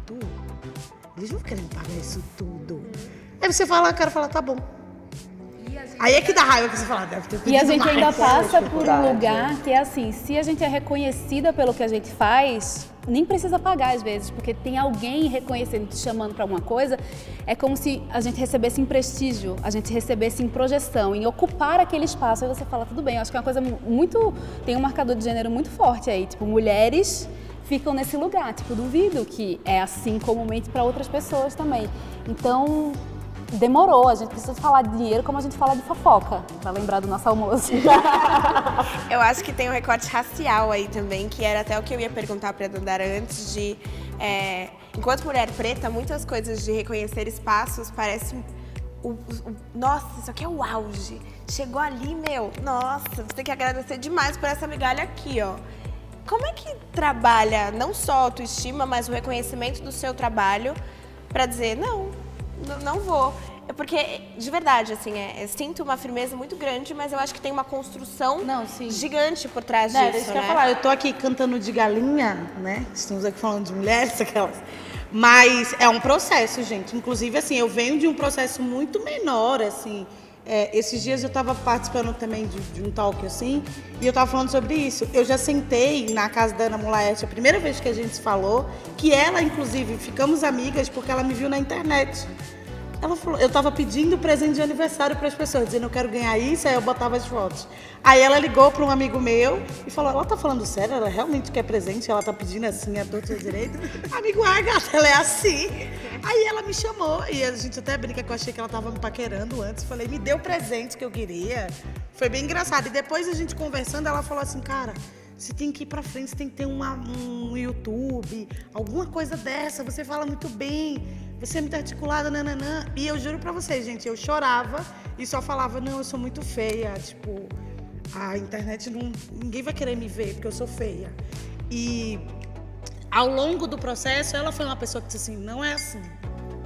tudo? Eles não querem pagar isso tudo. Aí você fala, eu quero falar, tá bom. Aí é que dá raiva que você fala, deve ter pedido E a gente ainda mais. passa por um lugar que é assim, se a gente é reconhecida pelo que a gente faz, nem precisa pagar às vezes, porque tem alguém reconhecendo, te chamando para alguma coisa, é como se a gente recebesse em prestígio, a gente recebesse em projeção, em ocupar aquele espaço. Aí você fala, tudo bem, eu acho que é uma coisa muito, tem um marcador de gênero muito forte aí, tipo, mulheres ficam nesse lugar, tipo, duvido que é assim comumente para outras pessoas também. Então, demorou, a gente precisa falar de dinheiro como a gente fala de fofoca, pra lembrar do nosso almoço. Eu acho que tem um recorte racial aí também, que era até o que eu ia perguntar pra Dandara antes de... enquanto mulher preta, muitas coisas de reconhecer espaços parecem... nossa, isso aqui é o auge. Chegou ali, meu, nossa, você tem que agradecer demais por essa migalha aqui, ó. Como é que trabalha não só a autoestima, mas o reconhecimento do seu trabalho pra dizer, não vou. É porque, de verdade, assim, sinto uma firmeza muito grande, mas eu acho que tem uma construção gigante por trás disso, Isso que eu ia falar, eu tô aqui cantando de galinha, né? Estamos aqui falando de mulheres, aquelas. Mas é um processo, gente. Inclusive, assim, eu venho de um processo muito menor, assim. Esses dias eu estava participando também de um talk, assim, e eu estava falando sobre isso. Eu já sentei na casa da Ana Mulaerte, a primeira vez que a gente se falou, que ela, inclusive, ficamos amigas porque ela me viu na internet. Ela falou, eu estava pedindo presente de aniversário para as pessoas, dizendo eu quero ganhar isso, aí eu botava as fotos. Aí ela ligou para um amigo meu e falou, ela tá falando sério? Ela realmente quer presente? Ela tá pedindo assim, a torta direito? Amigo, gata, ela é assim. Aí ela me chamou e a gente até brinca que eu achei que ela tava me paquerando antes. Falei, me deu o presente que eu queria. Foi bem engraçado. E depois a gente conversando, ela falou assim, cara, você tem que ir pra frente, você tem que ter um YouTube, alguma coisa dessa, você fala muito bem, você é muito articulada, nananã. E eu juro pra vocês, gente, eu chorava e só falava, não, eu sou muito feia, tipo, a internet ninguém vai querer me ver porque eu sou feia. E ao longo do processo, ela foi uma pessoa que disse assim, não é assim.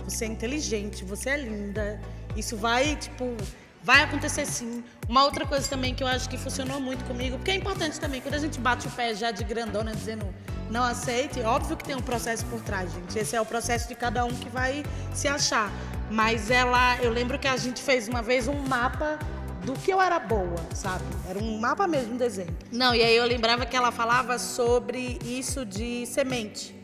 você é inteligente, você é linda, isso vai, tipo, vai acontecer sim. Uma outra coisa também que eu acho que funcionou muito comigo, porque é importante também, quando a gente bate o pé já de grandona, dizendo não aceite, óbvio que tem um processo por trás, gente. Esse é o processo de cada um que vai se achar. Mas eu lembro que a gente fez uma vez um mapa do que eu era boa, sabe? Era um mapa mesmo, um desenho. Não, e aí eu lembrava que ela falava sobre isso de semente.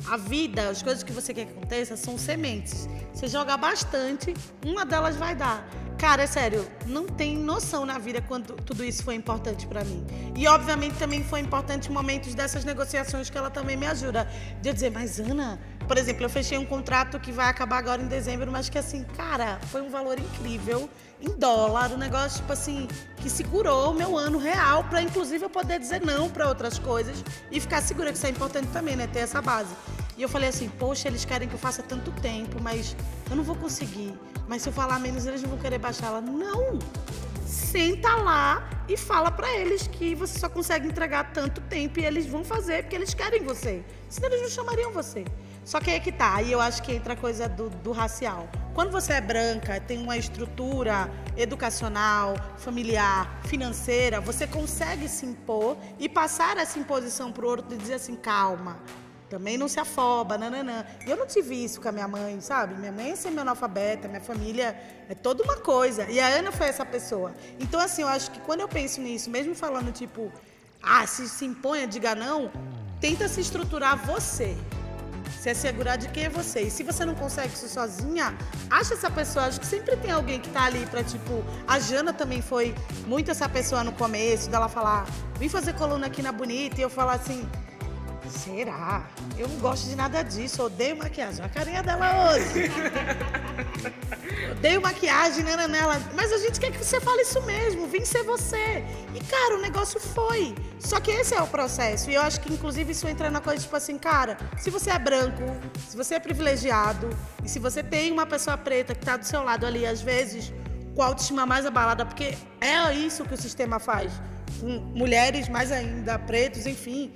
A vida, as coisas que você quer que aconteça são sementes. Você joga bastante, uma delas vai dar. Cara, é sério, não tem noção na vida quando tudo isso foi importante pra mim. E, obviamente, também foi importante momentos dessas negociações que ela também me ajuda. De eu dizer, mas Ana, por exemplo, eu fechei um contrato que vai acabar agora em dezembro, mas que assim, cara, foi um valor incrível, em dólar, um negócio, tipo assim, que segurou o meu ano real pra, inclusive, eu poder dizer não pra outras coisas e ficar segura, que isso é importante também, né, ter essa base. E eu falei assim, poxa, eles querem que eu faça tanto tempo, mas eu não vou conseguir. Mas se eu falar menos, eles não vão querer baixar ela. Não! Senta lá e fala pra eles que você só consegue entregar tanto tempo e eles vão fazer porque eles querem você. Senão eles não chamariam você. Só que aí que tá, aí eu acho que entra a coisa do racial. Quando você é branca, tem uma estrutura educacional, familiar, financeira, você consegue se impor e passar essa imposição pro outro e dizer assim, calma. Também não se afoba, nananã. E eu não tive isso com a minha mãe, sabe? Minha mãe é semi-analfabeta, minha família é toda uma coisa. E a Ana foi essa pessoa. Então, assim, eu acho que quando eu penso nisso, mesmo falando, tipo, se imponha, diga não, tenta se estruturar você. Se assegurar de quem é você. E se você não consegue isso sozinha, acha essa pessoa. Acho que sempre tem alguém que tá ali pra, tipo... A Jana também foi muito essa pessoa no começo, dela falar, vim fazer coluna aqui na Bonita, e eu falar assim... Será? Eu não gosto de nada disso, odeio maquiagem. A carinha dela hoje. Odeio maquiagem, né, nela. Mas a gente quer que você fale isso mesmo, vem ser você. E, cara, o negócio foi. Só que esse é o processo. E eu acho que, inclusive, isso entra na coisa, tipo assim, cara, se você é branco, se você é privilegiado, e se você tem uma pessoa preta que tá do seu lado ali, às vezes, com a autoestima mais abalada, porque é isso que o sistema faz. Com mulheres mais ainda, pretos, enfim...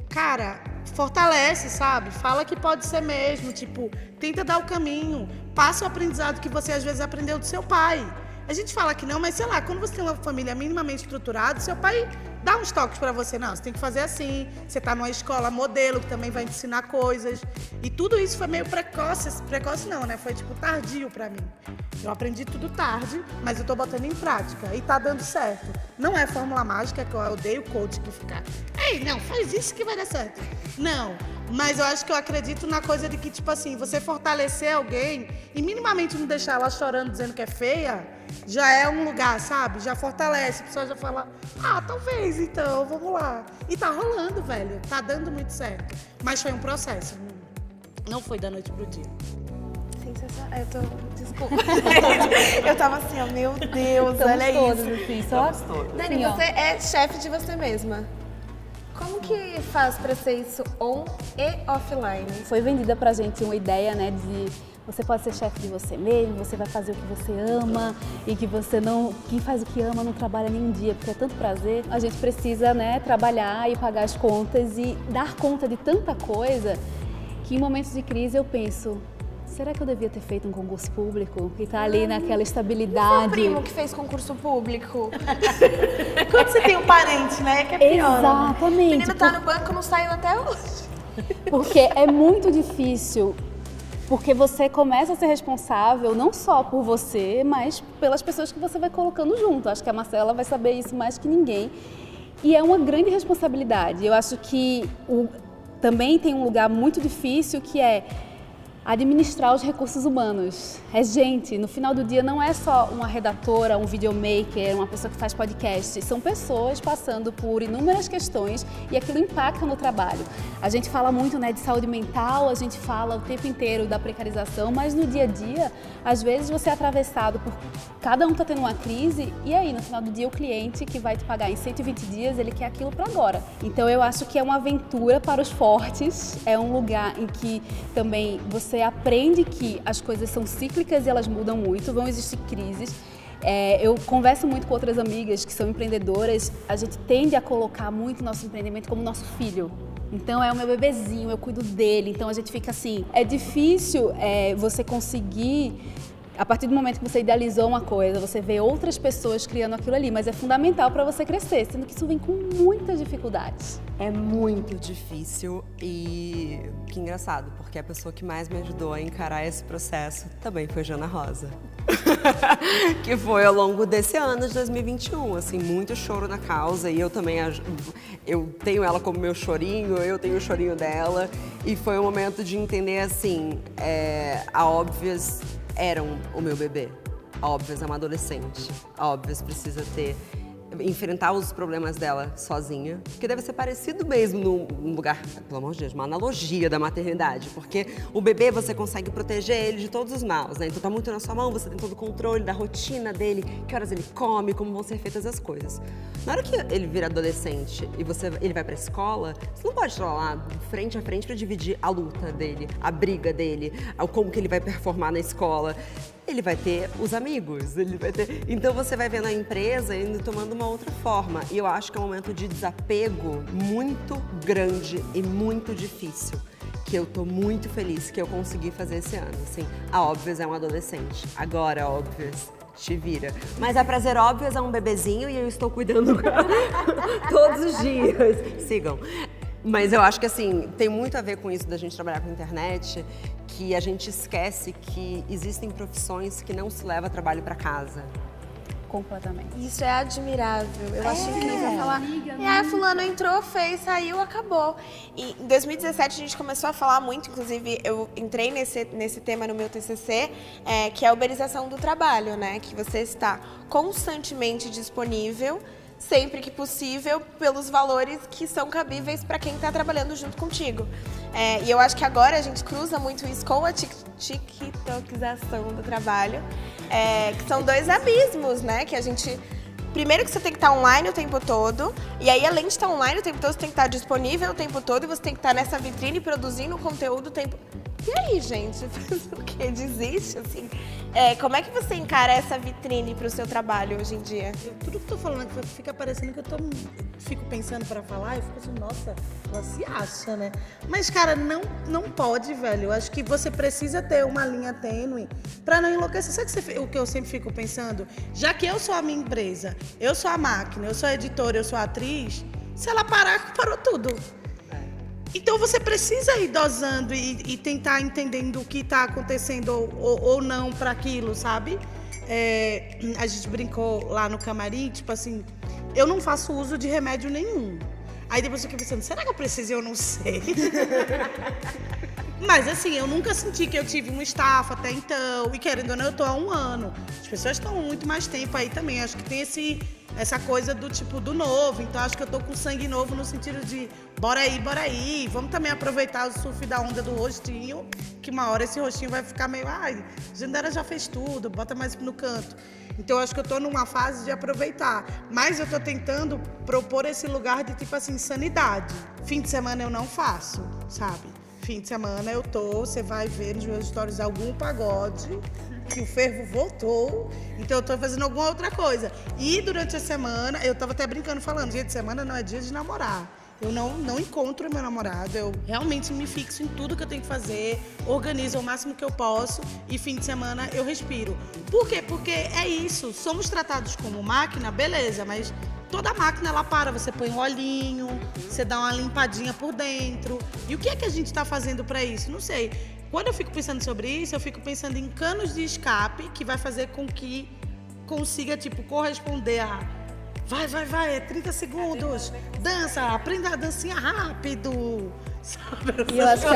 Cara, fortalece, sabe? Fala que pode ser mesmo, tipo, tenta dar o caminho, passa o aprendizado que você às vezes aprendeu do seu pai. A gente fala que não, mas sei lá, quando você tem uma família minimamente estruturada, seu pai dá uns toques pra você. Não, você tem que fazer assim, você tá numa escola modelo que também vai te ensinar coisas. E tudo isso foi meio precoce, precoce não, né? Foi tipo tardio pra mim. Eu aprendi tudo tarde, mas eu tô botando em prática e tá dando certo. Não é fórmula mágica, que eu odeio coach que fica, ei, não, faz isso que vai dar certo. Não, mas eu acho que eu acredito na coisa de que, tipo assim, você fortalecer alguém e minimamente não deixar ela chorando dizendo que é feia, já é um lugar, sabe? Já fortalece, a pessoa já fala, talvez, então, vamos lá. E tá rolando, velho, tá dando muito certo. Mas foi um processo, não foi da noite pro dia. Desculpa. Eu tava assim, ó, meu Deus, Estamos olha todos, isso. assim, só... Dani, você é chefe de você mesma. Como que faz pra ser isso on e offline? Foi vendida pra gente uma ideia, né, de você pode ser chefe de você mesmo, você vai fazer o que você ama e que você não... Quem faz o que ama não trabalha nem um dia, porque é tanto prazer. A gente precisa, né, trabalhar e pagar as contas e dar conta de tanta coisa que em momentos de crise eu penso... Será que eu devia ter feito um concurso público e tá ali naquela estabilidade? Meu primo que fez concurso público. Quando você tem um parente, né, que é pior. Exatamente. O menino tá no banco, não saiu até hoje. Porque é muito difícil, porque você começa a ser responsável não só por você, mas pelas pessoas que você vai colocando junto. Acho que a Marcela vai saber isso mais que ninguém. E é uma grande responsabilidade. Eu acho que também tem um lugar muito difícil que é administrar os recursos humanos. É gente, no final do dia não é só uma redatora, um videomaker, uma pessoa que faz podcast. São pessoas passando por inúmeras questões e aquilo impacta no trabalho. A gente fala muito, né, de saúde mental, a gente fala o tempo inteiro da precarização, mas no dia a dia, às vezes você é atravessado por... Cada um está tendo uma crise e aí, no final do dia, o cliente que vai te pagar em 120 dias, ele quer aquilo para agora. Então eu acho que é uma aventura para os fortes, é um lugar em que também você aprende que as coisas são cíclicas e elas mudam muito, vão existir crises, Eu converso muito com outras amigas que são empreendedoras, a gente tende a colocar muito nosso empreendimento como nosso filho. Então é o meu bebezinho, eu cuido dele, então a gente fica assim, é difícil você conseguir, a partir do momento que você idealizou uma coisa, você vê outras pessoas criando aquilo ali, mas é fundamental para você crescer, sendo que isso vem com muitas dificuldades. É muito difícil e que engraçado, porque a pessoa que mais me ajudou a encarar esse processo também foi Jana Rosa. Que foi ao longo desse ano de 2021, assim, muito choro na causa, e eu também, eu tenho ela como meu chorinho, eu tenho o chorinho dela, e foi um momento de entender, assim, a Óbvias eram o meu bebê, a Óbvias é uma adolescente, a Óbvias precisa enfrentar os problemas dela sozinha, que deve ser parecido mesmo num lugar, pelo amor de Deus, uma analogia da maternidade, porque o bebê você consegue proteger ele de todos os maus, né? Então tá muito na sua mão, você tem todo o controle da rotina dele, que horas ele come, como vão ser feitas as coisas. Na hora que ele vira adolescente e ele vai pra escola, você não pode estar lá frente a frente pra dividir a luta dele, a briga dele, como que ele vai performar na escola. Ele vai ter os amigos, ele vai ter... Então você vai vendo a empresa indo tomando uma outra forma. E eu acho que é um momento de desapego muito grande e muito difícil, que eu tô muito feliz que eu consegui fazer esse ano. Assim, a Óbvias é um adolescente, agora a Óbvias te vira. Mas a Prazer Óbvias é um bebezinho e eu estou cuidando todos os dias. Sigam. Mas eu acho que, assim, tem muito a ver com isso da gente trabalhar com a internet, que a gente esquece que existem profissões que não se leva trabalho para casa. Completamente. Isso é admirável. Eu acho incrível falar. E aí, fulano entrou, fez, saiu, acabou. E em 2017 a gente começou a falar muito, inclusive eu entrei nesse tema no meu TCC, que é a uberização do trabalho, né? Que você está constantemente disponível, sempre que possível, pelos valores que são cabíveis para quem está trabalhando junto contigo. E eu acho que agora a gente cruza muito isso com a tiktokização do trabalho, que são dois abismos, né? Que a gente... Primeiro que você tem que estar online o tempo todo, e aí além de estar online o tempo todo, você tem que estar disponível o tempo todo, e você tem que estar nessa vitrine produzindo conteúdo o tempo... E aí, gente? Faz o quê? Desiste, assim? Como é que você encara essa vitrine para o seu trabalho hoje em dia? Tudo que eu tô falando fica parecendo que eu fico pensando pra falar e fico assim, nossa, ela se acha, né? Mas, cara, não pode, velho. Eu acho que você precisa ter uma linha tênue pra não enlouquecer. Sabe o que eu sempre fico pensando? Já que eu sou a minha empresa, eu sou a máquina, eu sou a editora, eu sou a atriz, se ela parar, parou tudo. Então você precisa ir dosando e tentar entendendo o que está acontecendo ou não para aquilo, sabe? A gente brincou lá no camarim, tipo assim, eu não faço uso de remédio nenhum. Aí depois eu fiquei pensando, será que eu preciso? Eu não sei. Mas assim, eu nunca senti que eu tive uma estafa até então. E querendo ou não, eu tô há 1 ano. As pessoas estão há muito mais tempo aí também. Acho que tem essa coisa do tipo do novo. Então acho que eu tô com sangue novo no sentido de bora aí. Vamos também aproveitar o surf da onda do rostinho, que uma hora esse rostinho vai ficar meio, ai, Jandara já fez tudo, bota mais no canto. Então eu acho que eu tô numa fase de aproveitar. Mas eu tô tentando propor esse lugar de tipo assim, sanidade. Fim de semana eu não faço, sabe? Fim de semana você vai ver nos meus stories algum pagode, que o fervo voltou, então eu tô fazendo alguma outra coisa. E durante a semana, eu tava até brincando falando, dia de semana não é dia de namorar. Eu não encontro meu namorado, eu realmente me fixo em tudo que eu tenho que fazer, organizo o máximo que eu posso e fim de semana eu respiro. Por quê? Porque é isso, somos tratados como máquina, beleza, mas toda máquina ela para, você põe um olhinho, você dá uma limpadinha por dentro. E o que é que a gente está fazendo para isso? Não sei. Quando eu fico pensando sobre isso, eu fico pensando em canos de escape que vai fazer com que consiga, tipo, corresponder a... Vai, é 30 segundos, dança, aprenda a dancinha rápido. E eu acho que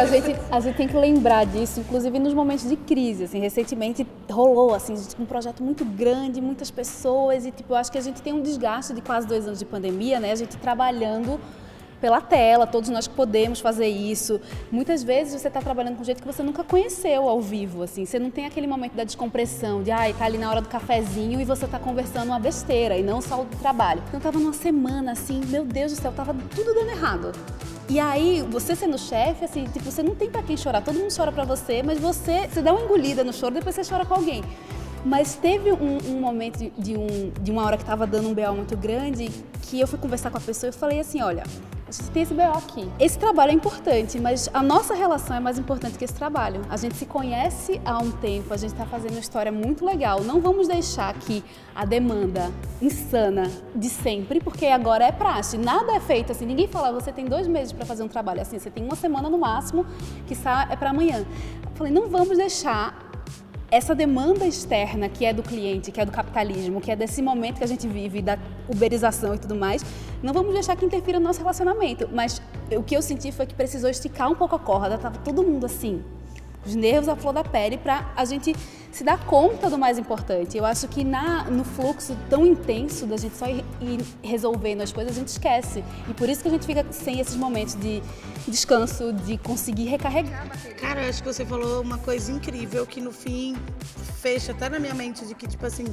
a gente tem que lembrar disso, inclusive nos momentos de crise, assim, recentemente rolou, assim, um projeto muito grande, muitas pessoas, e tipo, eu acho que a gente tem um desgaste de quase 2 anos de pandemia, né, a gente trabalhando pela tela, todos nós podemos fazer isso. Muitas vezes você está trabalhando com gente que você nunca conheceu ao vivo, assim, você não tem aquele momento da descompressão, de tá ali na hora do cafezinho e você está conversando uma besteira e não só o trabalho. Então eu tava numa semana assim, meu Deus do céu, tava tudo dando errado. E aí, você sendo chefe, assim, tipo, você não tem pra quem chorar, todo mundo chora pra você, mas você dá uma engolida no choro, depois você chora com alguém. Mas teve um momento de uma hora que estava dando um BO muito grande, que eu fui conversar com a pessoa e falei assim, olha, a gente tem esse BO aqui. Esse trabalho é importante, mas a nossa relação é mais importante que esse trabalho. A gente se conhece há um tempo, a gente está fazendo uma história muito legal. Não vamos deixar que a demanda insana de sempre, porque agora é praxe. Nada é feito assim. Ninguém fala, você tem 2 meses para fazer um trabalho assim, você tem 1 semana no máximo, que é para amanhã. Eu falei, não vamos deixar essa demanda externa que é do cliente, que é do capitalismo, que é desse momento que a gente vive, da uberização e tudo mais, não vamos deixar que interfira no nosso relacionamento. Mas o que eu senti foi que precisou esticar um pouco a corda, tava todo mundo assim, os nervos à flor da pele, para a gente se dar conta do mais importante. Eu acho que no fluxo tão intenso da gente só ir resolvendo as coisas, a gente esquece. E por isso que a gente fica sem esses momentos de descanso, de conseguir recarregar a bateria. Cara, eu acho que você falou uma coisa incrível que no fim fecha até na minha mente de que, tipo assim,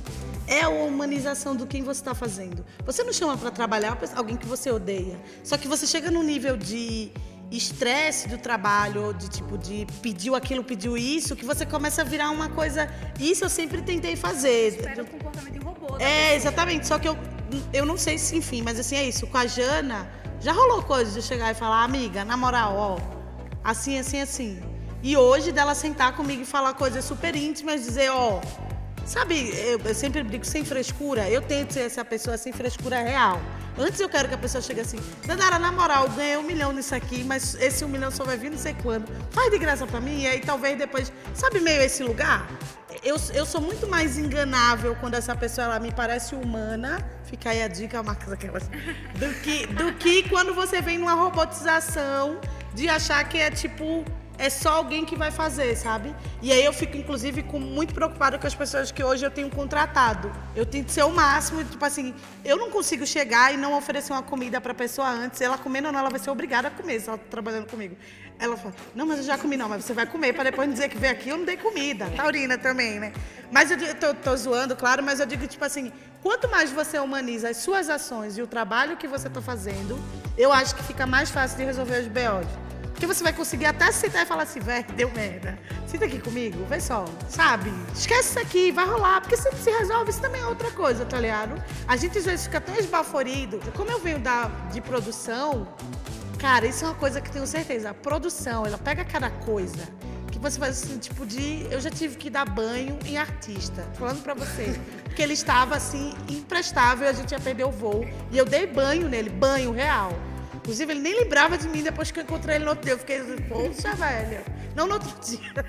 é a humanização do quem você está fazendo. Você não chama para trabalhar alguém que você odeia. Só que você chega num nível de estresse do trabalho, de tipo, de pediu aquilo, pediu isso, que você começa a virar uma coisa. Isso eu sempre tentei fazer. Espera o comportamento de robô. Exatamente. Só que eu não sei se, enfim, mas assim, é isso. Com a Jana, já rolou coisa de chegar e falar, amiga, na moral, ó, assim, assim, assim. E hoje dela sentar comigo e falar coisas super íntimas, dizer, ó, sabe, eu sempre brigo sem frescura, eu tento ser essa pessoa sem frescura real. Antes eu quero que a pessoa chegue assim, Dandara, na moral, eu ganhei 1 milhão nisso aqui, mas esse 1 milhão só vai vir não sei quando. Faz de graça pra mim, e aí talvez depois, sabe meio esse lugar? Eu sou muito mais enganável quando essa pessoa ela me parece humana, fica aí a dica, Marcos, aquelas, do que quando você vem numa robotização de achar que é tipo... É só alguém que vai fazer, sabe? E aí eu fico, inclusive, muito preocupada com as pessoas que hoje eu tenho contratado. Eu tento ser o máximo, tipo assim, eu não consigo chegar e não oferecer uma comida pra pessoa antes. Ela comendo ou não, ela vai ser obrigada a comer, se ela tá trabalhando comigo. Ela fala, não, mas eu já comi, não, mas você vai comer pra depois dizer que veio aqui, eu não dei comida. Taurina também, né? Mas eu tô zoando, claro, mas eu digo, tipo assim, quanto mais você humaniza as suas ações e o trabalho que você tá fazendo, eu acho que fica mais fácil de resolver os BOs. Porque você vai conseguir até se sentar e falar assim, velho, deu merda. Senta aqui comigo, vê só, sabe? Esquece isso aqui, vai rolar. Porque se se resolve, isso também é outra coisa, tá ligado? A gente às vezes fica tão esbaforido. Como eu venho de produção, cara, isso é uma coisa que tenho certeza. A produção, ela pega cada coisa que você faz assim, tipo de... Eu já tive que dar banho em artista, falando pra você. Porque ele estava assim, imprestável, a gente ia perder o voo. E eu dei banho nele, banho real. Inclusive, ele nem lembrava de mim depois que eu encontrei ele no outro dia. Eu fiquei assim, poxa, velho. Não no outro dia,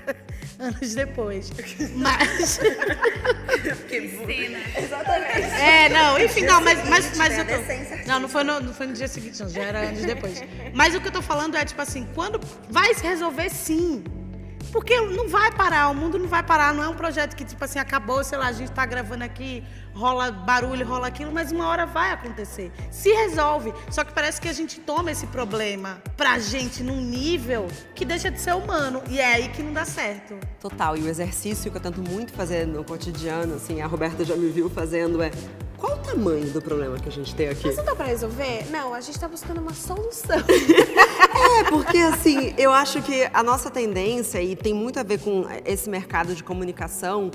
anos depois. Mas... Que cena. Exatamente. Não, enfim, não, mas eu tô... Não foi no dia seguinte, não, já era anos depois. Mas o que eu tô falando é, tipo assim, quando vai se resolver, sim. Porque não vai parar, o mundo não vai parar, não é um projeto que, tipo assim, acabou, sei lá, a gente tá gravando aqui, rola barulho, rola aquilo, mas uma hora vai acontecer. Se resolve. Só que parece que a gente toma esse problema pra gente num nível que deixa de ser humano. E é aí que não dá certo. Total. E o exercício que eu tento muito fazer no cotidiano, assim, a Roberta já me viu fazendo, é... Qual o tamanho do problema que a gente tem aqui? Mas não dá pra resolver? Não, a gente tá buscando uma solução. Porque assim, eu acho que a nossa tendência, e tem muito a ver com esse mercado de comunicação,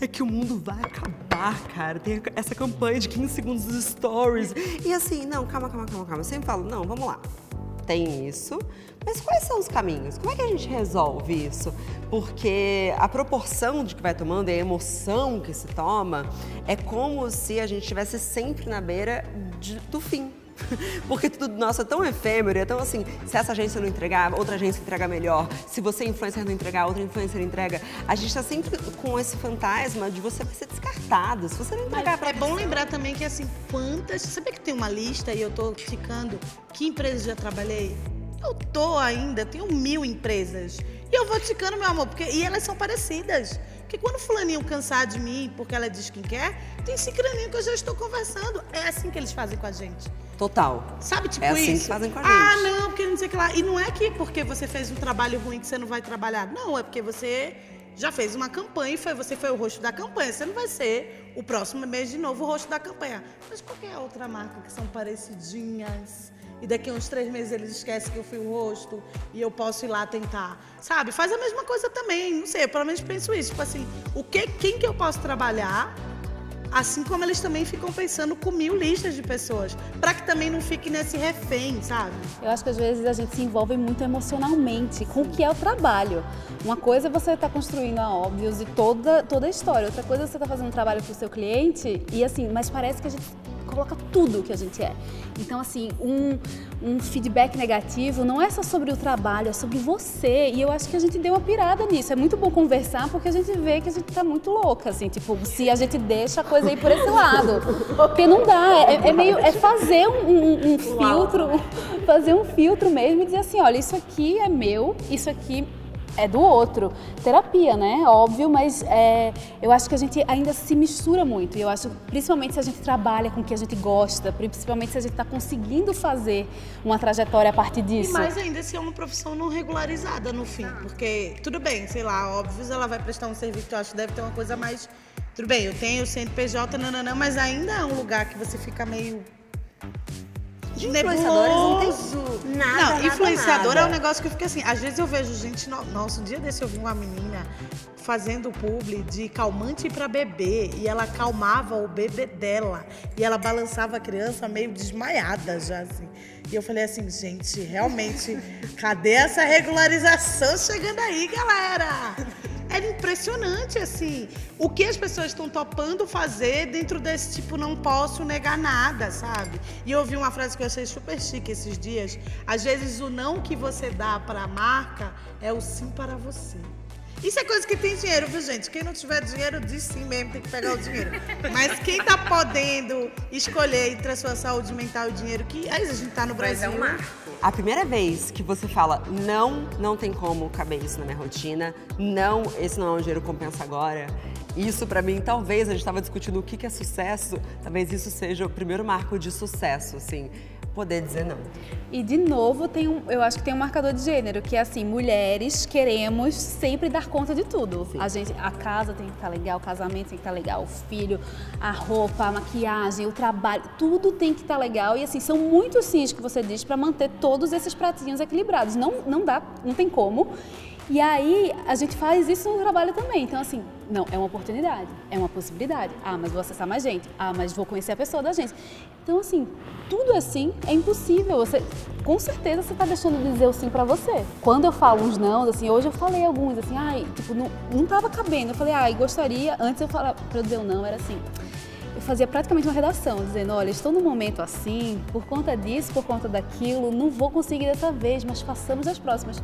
é que o mundo vai acabar, cara. Tem essa campanha de 15 segundos dos stories. E assim, não, calma. Eu sempre falo, não, vamos lá. Tem isso, mas quais são os caminhos? Como é que a gente resolve isso? Porque a proporção de que vai tomando e a emoção que se toma é como se a gente estivesse sempre na beira do fim. Porque tudo nosso é tão efêmero, é tão assim, se essa agência não entregar, outra agência entrega melhor. Se você, influencer, não entregar, outra influencer entrega. A gente tá sempre com esse fantasma de você vai ser descartado, se você não entregar pra pessoa. Bom lembrar também que, assim, quantas... Sabia que tem uma lista e eu tô ticando que empresas já trabalhei? Eu tô ainda, tenho 1000 empresas. E eu vou ticando, meu amor, e elas são parecidas. Porque quando fulaninho cansar de mim, porque ela diz quem quer, tem cicraninho que eu já estou conversando. É assim que eles fazem com a gente. Total. Sabe, tipo isso? É assim isso? que fazem com a gente. Ah, não, porque não sei o que lá. E não é que porque você fez um trabalho ruim que você não vai trabalhar. Não, é porque você já fez uma campanha e você foi o rosto da campanha. Você não vai ser o próximo mês de novo o rosto da campanha. Mas qualquer outra marca que são parecidinhas, e daqui a uns 3 meses eles esquecem que eu fui o rosto e eu posso ir lá tentar, sabe? Faz a mesma coisa também, não sei, eu pelo menos penso isso, tipo assim, quem que eu posso trabalhar, assim como eles também ficam pensando com 1000 listas de pessoas, para que também não fique nesse refém, sabe? Eu acho que às vezes a gente se envolve muito emocionalmente com o que é o trabalho. Uma coisa é você estar construindo a Óbvios e toda a história, outra coisa é você estar fazendo um trabalho para o seu cliente e assim, mas parece que a gente coloca tudo o que a gente é. Então, assim, um feedback negativo não é só sobre o trabalho, é sobre você. E eu acho que a gente deu uma pirada nisso. É muito bom conversar porque a gente vê que a gente tá muito louca, assim, tipo, se a gente deixa a coisa ir por esse lado. Porque não dá, é fazer um filtro, fazer um filtro mesmo e dizer assim, olha, isso aqui é meu, isso aqui é do outro. Terapia, né? Óbvio, mas eu acho que a gente ainda se mistura muito. E eu acho, principalmente se a gente trabalha com o que a gente gosta, principalmente se a gente está conseguindo fazer uma trajetória a partir disso. E mais ainda se é uma profissão não regularizada no fim. Porque, tudo bem, sei lá, Óbvios, ela vai prestar um serviço que eu acho que deve ter uma coisa mais... Tudo bem, eu tenho o CNPJ, nananã, mas ainda é um lugar que você fica meio... De influenciadores não tem nada. Não, influenciador nada. é um negócio que eu fico assim, às vezes eu vejo gente, nossa, um dia desse eu vi uma menina fazendo publi de calmante para bebê e ela acalmava o bebê dela e ela balançava a criança meio desmaiada já, assim. E eu falei assim, gente, realmente, cadê essa regularização chegando aí, galera? Era impressionante, assim, o que as pessoas estão topando fazer dentro desse tipo, não posso negar nada, sabe? E eu ouvi uma frase que eu achei super chique esses dias, às vezes o não que você dá para a marca é o sim para você. Isso é coisa que tem dinheiro, viu, gente? Quem não tiver dinheiro, diz sim mesmo, tem que pegar o dinheiro. Mas quem tá podendo escolher entre a sua saúde mental e o dinheiro, que aí a gente tá no Brasil. Mas é um marco. A primeira vez que você fala, não tem como caber isso na minha rotina, não, esse não é um dinheiro que compensa agora, isso pra mim, talvez, a gente tava discutindo o que é sucesso, talvez isso seja o primeiro marco de sucesso, assim, poder dizer não. E de novo, eu acho que tem um marcador de gênero, que é assim, mulheres queremos sempre dar conta de tudo. A casa tem que estar legal, o casamento tem que estar legal, o filho, a roupa, a maquiagem, o trabalho, tudo tem que estar legal. E assim, são muitos sims que você diz para manter todos esses pratinhos equilibrados. Não dá, não tem como. E aí, a gente faz isso no trabalho também. Então, assim, não, é uma oportunidade, é uma possibilidade. Ah, mas vou acessar mais gente. Ah, mas vou conhecer a pessoa da gente. Então, assim, tudo assim é impossível. Com certeza, você está deixando de dizer o sim pra você. Quando eu falo uns não, assim, hoje eu falei alguns, assim, ai, tipo, não tava cabendo. Eu falei, ai, gostaria, antes eu falava, pra eu dizer o não, era assim. Eu fazia praticamente uma redação, dizendo, olha, estou num momento assim, por conta disso, por conta daquilo, não vou conseguir dessa vez, mas façamos as próximas.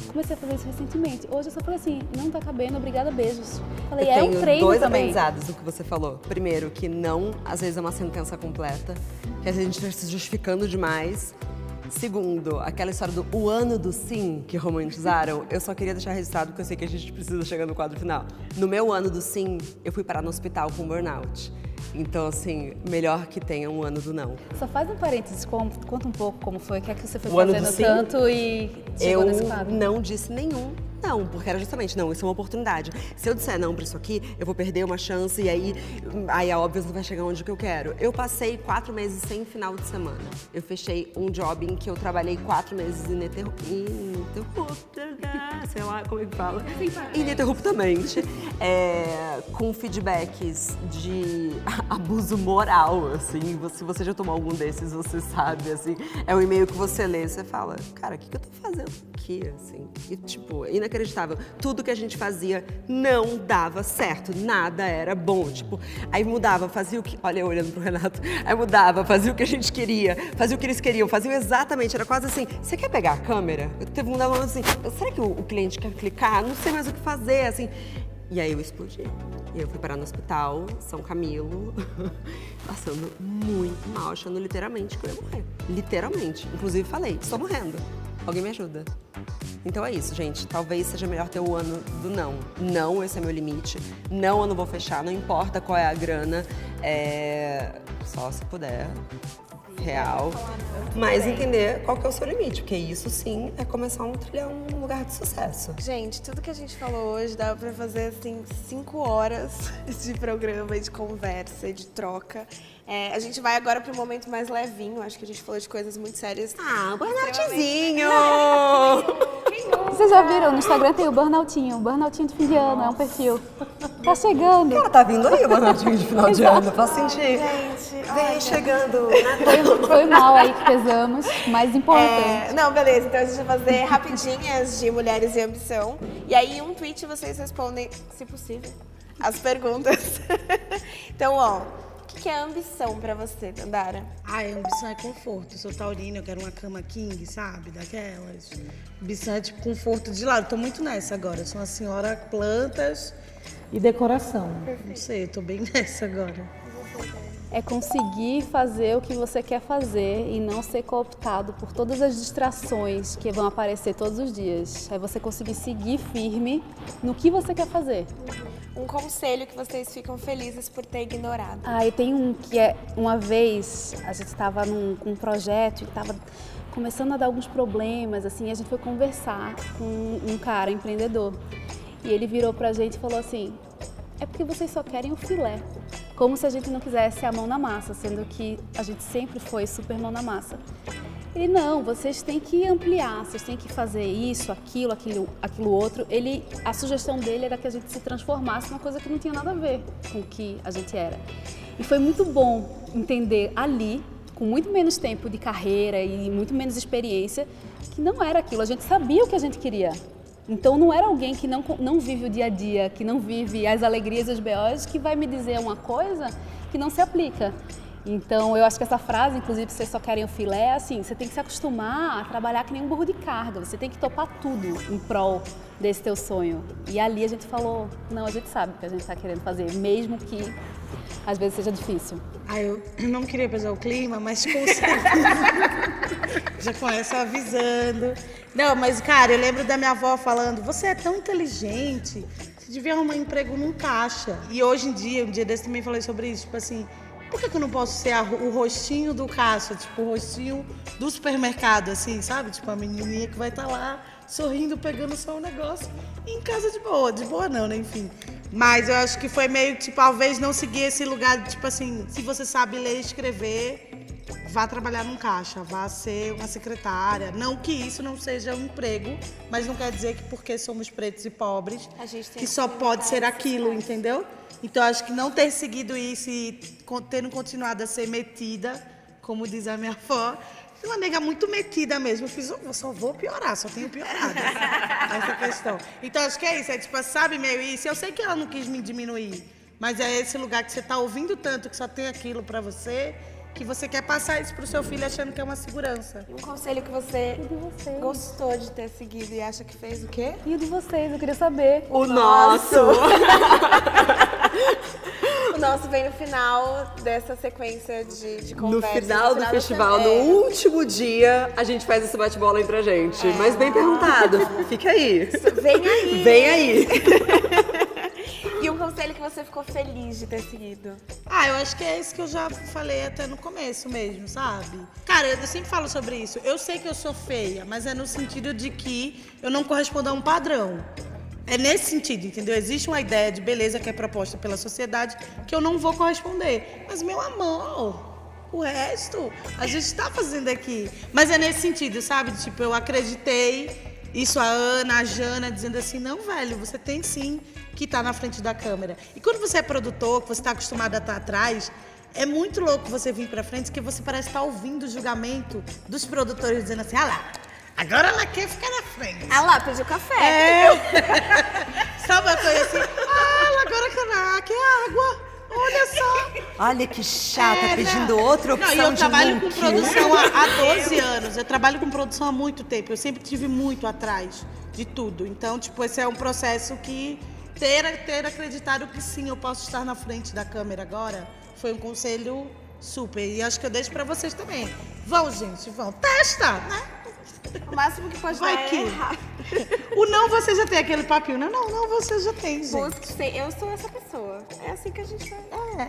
Comecei a fazer isso recentemente. Hoje eu só falei assim, não tá cabendo, obrigada, beijos. Falei, é um treino dois também. aprendizados do que você falou. Primeiro, que não, às vezes é uma sentença completa, que às vezes a gente está se justificando demais. Segundo, aquela história do o ano do sim que romantizaram, eu só queria deixar registrado porque eu sei que a gente precisa chegar no quadro final. No meu ano do sim, eu fui parar no hospital com burnout. Então, assim, melhor que tenha um ano do não. Só faz um parênteses, conta um pouco como foi, o que é que você foi O ano do fazendo sim? tanto e chegou nesse quadro. Eu não disse nenhum não, porque era justamente, não, isso é uma oportunidade. Se eu disser não pra isso aqui, eu vou perder uma chance e aí a Óbvios não vai chegar onde que eu quero. Eu passei 4 meses sem final de semana. Eu fechei um job em que eu trabalhei 4 meses sei lá como é que fala. Ininterruptamente. Com feedbacks de abuso moral, assim. Se você já tomou algum desses, você sabe, assim. É um e-mail que você lê e você fala, cara, o que eu tô fazendo aqui, assim? E, tipo, inacreditável. Tudo que a gente fazia não dava certo, nada era bom. Tipo, aí mudava, fazia o que... Olha eu olhando pro Renato. Aí mudava, fazia o que a gente queria, fazia o que eles queriam, faziam exatamente, era quase assim, você quer pegar a câmera? Teve um falando assim, será que o cliente quer clicar? Não sei mais o que fazer, assim. E aí eu explodi. E eu fui parar no hospital, São Camilo, passando muito mal, achando literalmente que eu ia morrer. Literalmente. Inclusive falei, estou morrendo. Alguém me ajuda. Então é isso, gente. Talvez seja melhor ter o ano do não. Não, esse é meu limite. Não, eu não vou fechar. Não importa qual é a grana. Só se puder. Real. Mas entender qual que é o seu limite, porque isso sim é começar um trilhar um lugar de sucesso. Gente, tudo que a gente falou hoje dá pra fazer, assim, 5 horas de programa, de conversa, de troca. A gente vai agora pro momento mais levinho. Acho que a gente falou de coisas muito sérias. Ah, burnoutzinho! Vocês já viram? No Instagram tem o Burnoutinho de fim de ano, é um perfil. Tá chegando. Cara, tá vindo aí o burnoutinho de final de ano, posso sentir. Gente, Vem chegando. Foi mal aí que pesamos, mas importante. Não, beleza. Então a gente vai fazer rapidinhas de mulheres e ambição. E aí, em um tweet, vocês respondem, se possível, as perguntas. Então, ó, o que é ambição pra você, Dandara? Ambição é conforto. Eu sou taurina, eu quero uma cama king, sabe? Daquelas. Ambição é tipo conforto de lado. Tô muito nessa agora. Eu sou uma senhora plantas e decoração. Perfeito. Não sei, eu tô bem nessa agora. É conseguir fazer o que você quer fazer e não ser cooptado por todas as distrações que vão aparecer todos os dias. É você conseguir seguir firme no que você quer fazer. Um conselho que vocês ficam felizes por ter ignorado. E tem um que uma vez a gente estava com um projeto e estava começando a dar alguns problemas, assim, a gente foi conversar com um cara empreendedor. E ele virou pra gente e falou assim, é porque vocês só querem o filé. Como se a gente não quisesse a mão na massa, sendo que a gente sempre foi super mão na massa. Ele, não, vocês têm que ampliar, vocês têm que fazer isso, aquilo outro. A sugestão dele era que a gente se transformasse numa coisa que não tinha nada a ver com o que a gente era. E foi muito bom entender ali, com muito menos tempo de carreira e muito menos experiência, que não era aquilo. A gente sabia o que a gente queria. Então não era alguém que não vive o dia a dia, que não vive as alegrias e os B.O.s, que vai me dizer uma coisa que não se aplica. Então, eu acho que essa frase, inclusive, vocês só querem o filé, assim, você tem que se acostumar a trabalhar que nem um burro de carga. Você tem que topar tudo em prol desse teu sonho. E ali a gente falou, não, a gente sabe o que a gente está querendo fazer, mesmo que às vezes seja difícil. Eu não queria pesar o clima, mas com certeza já começa avisando. Não, mas, cara, eu lembro da minha avó falando, você é tão inteligente, você devia arrumar um emprego num caixa. E hoje em dia, um dia desse também falei sobre isso, tipo assim, por que eu não posso ser o rostinho do caixa, tipo, o rostinho do supermercado, assim, sabe? Tipo, a menininha que vai estar lá sorrindo, pegando só um negócio em casa de boa não, né? Enfim. Mas eu acho que foi meio, tipo, talvez não seguir esse lugar, tipo assim, se você sabe ler e escrever, vá trabalhar num caixa, vá ser uma secretária. Não que isso não seja um emprego, mas não quer dizer que porque somos pretos e pobres, que só pode ser aquilo, entendeu? Então, acho que não ter seguido isso e tendo continuado a ser metida, como diz a minha avó, uma nega muito metida mesmo. Eu só vou piorar, só tenho piorado essa questão. Então, acho que é isso, tipo, sabe, meio isso. Eu sei que ela não quis me diminuir, mas é esse lugar que você tá ouvindo tanto, que só tem aquilo pra você, que você quer passar isso pro seu filho achando que é uma segurança. Um conselho que você gostou de ter seguido e acha que fez o quê? E o de vocês, eu queria saber. O nosso! O nosso vem no final dessa sequência de conversa. No final do festival, no último dia, a gente faz esse bate-bola entre a gente. Mas bem perguntado, fica aí. Vem aí! Vem aí! E um conselho que você ficou feliz de ter seguido? Eu acho que é isso que eu já falei até no começo mesmo, sabe? Cara, eu sempre falo sobre isso. Eu sei que eu sou feia, mas é no sentido de que eu não correspondo a um padrão. É nesse sentido, entendeu? Existe uma ideia de beleza que é proposta pela sociedade que eu não vou corresponder. Mas, meu amor, o resto a gente está fazendo aqui. Mas é nesse sentido, sabe? Tipo, eu acreditei, isso a Ana, a Jana, dizendo assim, não, velho, você tem sim que estar na frente da câmera. E quando você é produtor, que você está acostumado a estar atrás, é muito louco você vir pra frente, porque você parece estar ouvindo o julgamento dos produtores dizendo assim, lá, agora ela quer ficar na frente. Lá, pediu café. Sabe uma coisa assim? Agora quer água. Olha só. Olha que chata, pedindo outra opção de eu trabalho look. com produção há 12 anos. Eu trabalho com produção há muito tempo. Eu sempre tive muito atrás de tudo. Então, tipo, esse é um processo que ter acreditado que sim, eu posso estar na frente da câmera agora, foi um conselho super. E acho que eu deixo pra vocês também. Vão, gente, vão. Testa, né? O máximo que pode dar é errar. O não, você já tem aquele papinho. Não, você já tem, gente. Eu sou essa pessoa. É assim que a gente vai.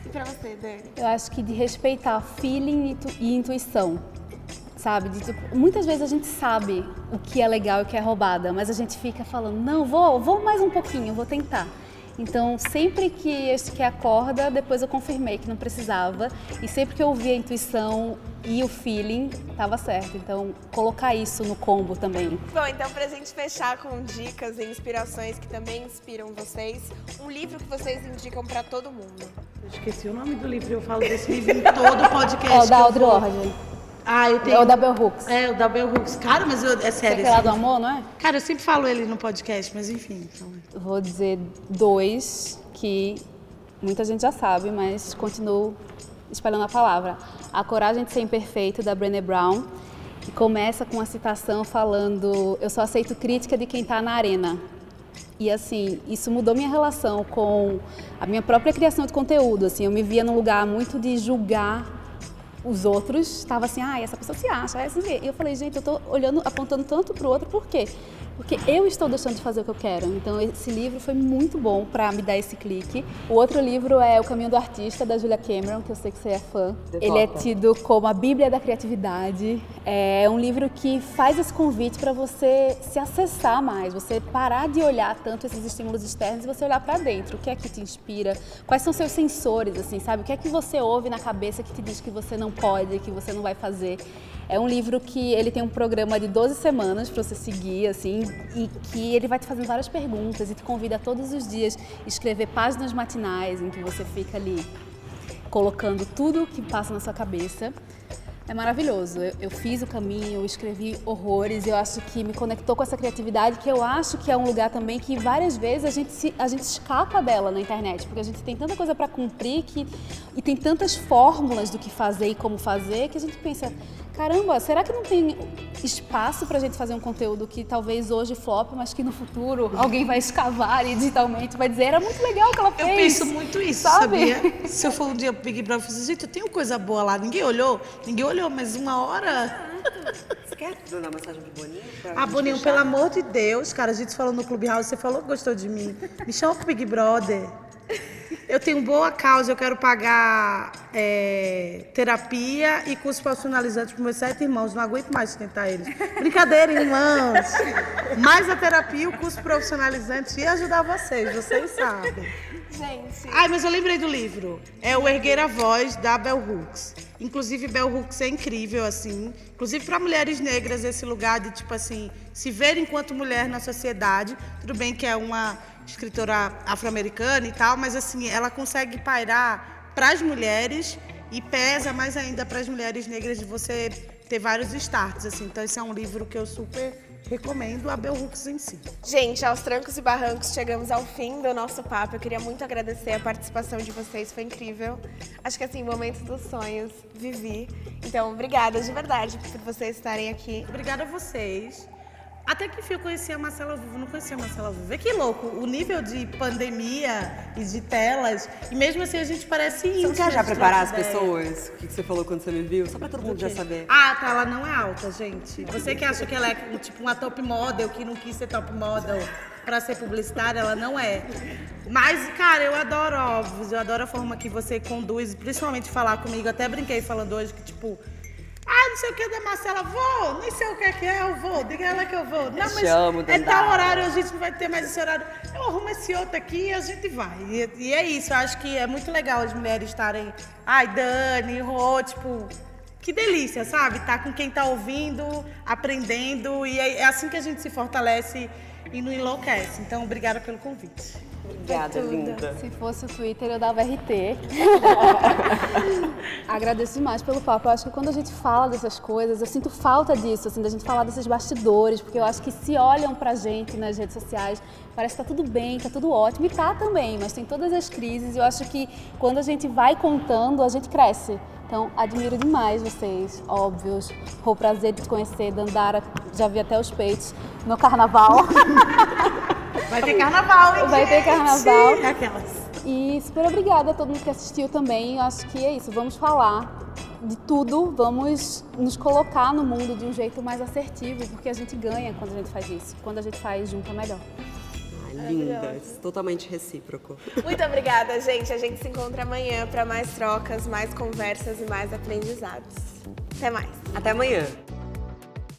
E pra você, Dani? Eu acho que de respeitar feeling e intuição, sabe? Muitas vezes a gente sabe o que é legal e o que é roubada, mas a gente fica falando, não, vou mais um pouquinho, vou tentar. Então, sempre que estiquei a corda, depois eu confirmei que não precisava. E sempre que eu ouvi a intuição e o feeling, estava certo. Então, colocar isso no combo também. Bom, então pra gente fechar com dicas e inspirações que também inspiram vocês, um livro que vocês indicam pra todo mundo. Eu esqueci o nome do livro, eu falo desse livro em todo podcast. É o da Audre Lorde. Ah, eu tenho... É o da Bell Hooks. É, o da Bell Hooks. Cara, mas é sério. Você quer lá do amor, não é? Cara, eu sempre falo ele no podcast, mas enfim. Então... Vou dizer 2 que muita gente já sabe, mas continuo espalhando a palavra. A Coragem de Ser Imperfeito, da Brené Brown, que começa com uma citação falando: eu só aceito crítica de quem está na arena. E assim, isso mudou minha relação com a minha própria criação de conteúdo. Assim, eu me via num lugar muito de julgar os outros, estava assim, essa pessoa se acha, assim. E eu falei, gente, eu tô olhando, apontando tanto pro outro, por quê? Porque eu estou deixando de fazer o que eu quero. Então esse livro foi muito bom para me dar esse clique. O outro livro é O Caminho do Artista, da Julia Cameron, que eu sei que você é fã. Ele é tido como a Bíblia da Criatividade. É um livro que faz esse convite para você se acessar mais, você parar de olhar tanto esses estímulos externos e você olhar para dentro. O que é que te inspira? Quais são seus sensores, assim, sabe? O que é que você ouve na cabeça que te diz que você não pode, que você não vai fazer? É um livro que ele tem um programa de 12 semanas para você seguir, assim, e que ele vai te fazendo várias perguntas e te convida a todos os dias a escrever páginas matinais em que você fica ali colocando tudo que passa na sua cabeça. É maravilhoso. Eu fiz o caminho, eu escrevi horrores, eu acho que me conectou com essa criatividade, que eu acho que é um lugar também que várias vezes a gente escapa dela na internet, porque a gente tem tanta coisa para cumprir e tem tantas fórmulas do que fazer e como fazer, que a gente pensa, caramba, será que não tem espaço pra gente fazer um conteúdo que talvez hoje flop, mas que no futuro alguém vai escavar e digitalmente vai dizer, era muito legal o que ela fez. Eu penso muito isso, sabia? Se eu for um dia pro Big Brother, eu falo assim, gente, eu tenho coisa boa lá, ninguém olhou, mas uma hora... Você quer dar massagem pro Boninho? Boninho, pelo amor de Deus, cara, a gente falou no Clubhouse, você falou que gostou de mim, me chama pro Big Brother. Eu tenho boa causa, eu quero pagar terapia e curso profissionalizante para meus 7 irmãos. Não aguento mais sustentar eles. Brincadeira, irmãos. Mais a terapia, o curso profissionalizante ia ajudar vocês sabem. Gente. Mas eu lembrei do livro. É o Erguer a Voz, da Bell Hooks. Inclusive, Bell Hooks é incrível, assim. Inclusive para mulheres negras, esse lugar de, tipo assim, se ver enquanto mulher na sociedade. Tudo bem que é uma escritora afro-americana e tal, mas assim, ela consegue pairar para as mulheres e pesa mais ainda para as mulheres negras de você ter vários starts, assim. Então esse é um livro que eu super recomendo, a Bell Hooks em si. Gente, aos trancos e barrancos, chegamos ao fim do nosso papo. Eu queria muito agradecer a participação de vocês, foi incrível. Acho que assim, momento dos sonhos, vivi. Então, obrigada de verdade por vocês estarem aqui. Obrigada a vocês. Até que enfim eu conheci a Marcela Vuva, não conhecia a Marcela Vuva. Que louco, o nível de pandemia e de telas, e mesmo assim a gente parece íntimo. Você não quer já preparar as pessoas? O que você falou quando você me viu? Só pra todo mundo já saber. Ela não é alta, gente. Você que acha que ela é tipo uma top model, que não quis ser top model pra ser publicitária, ela não é. Mas, cara, eu adoro óbvios, eu adoro a forma que você conduz, principalmente falar comigo. Até brinquei falando hoje que, tipo, não sei o que da Marcela, vou, nem sei o que é, eu vou, diga ela que eu vou. Não, mas é tal horário, a gente não vai ter mais esse horário. Eu arrumo esse outro aqui e a gente vai. E é isso, eu acho que é muito legal as mulheres estarem, Dani, Rô, tipo, que delícia, sabe? Tá com quem tá ouvindo, aprendendo, e é assim que a gente se fortalece e não enlouquece. Então, obrigada pelo convite. Obrigada, linda. Se fosse o Twitter, eu dava RT. Agradeço demais pelo papo. Eu acho que quando a gente fala dessas coisas, eu sinto falta disso, assim, da gente falar desses bastidores, porque eu acho que se olham pra gente nas redes sociais, parece que tá tudo bem, tá tudo ótimo, e tá também, mas tem todas as crises, e eu acho que quando a gente vai contando, a gente cresce. Então, admiro demais vocês, óbvios. Foi um prazer de te conhecer, Dandara, já vi até os peitos no carnaval. Vai ter carnaval, hein? Vai ter carnaval. Aquelas. E super obrigada a todo mundo que assistiu também. Eu acho que é isso, vamos falar de tudo, vamos nos colocar no mundo de um jeito mais assertivo, porque a gente ganha quando a gente faz isso. Quando a gente faz junto é melhor. linda. Totalmente recíproco. Muito obrigada, gente. A gente se encontra amanhã para mais trocas, mais conversas e mais aprendizados. Até mais. Até amanhã.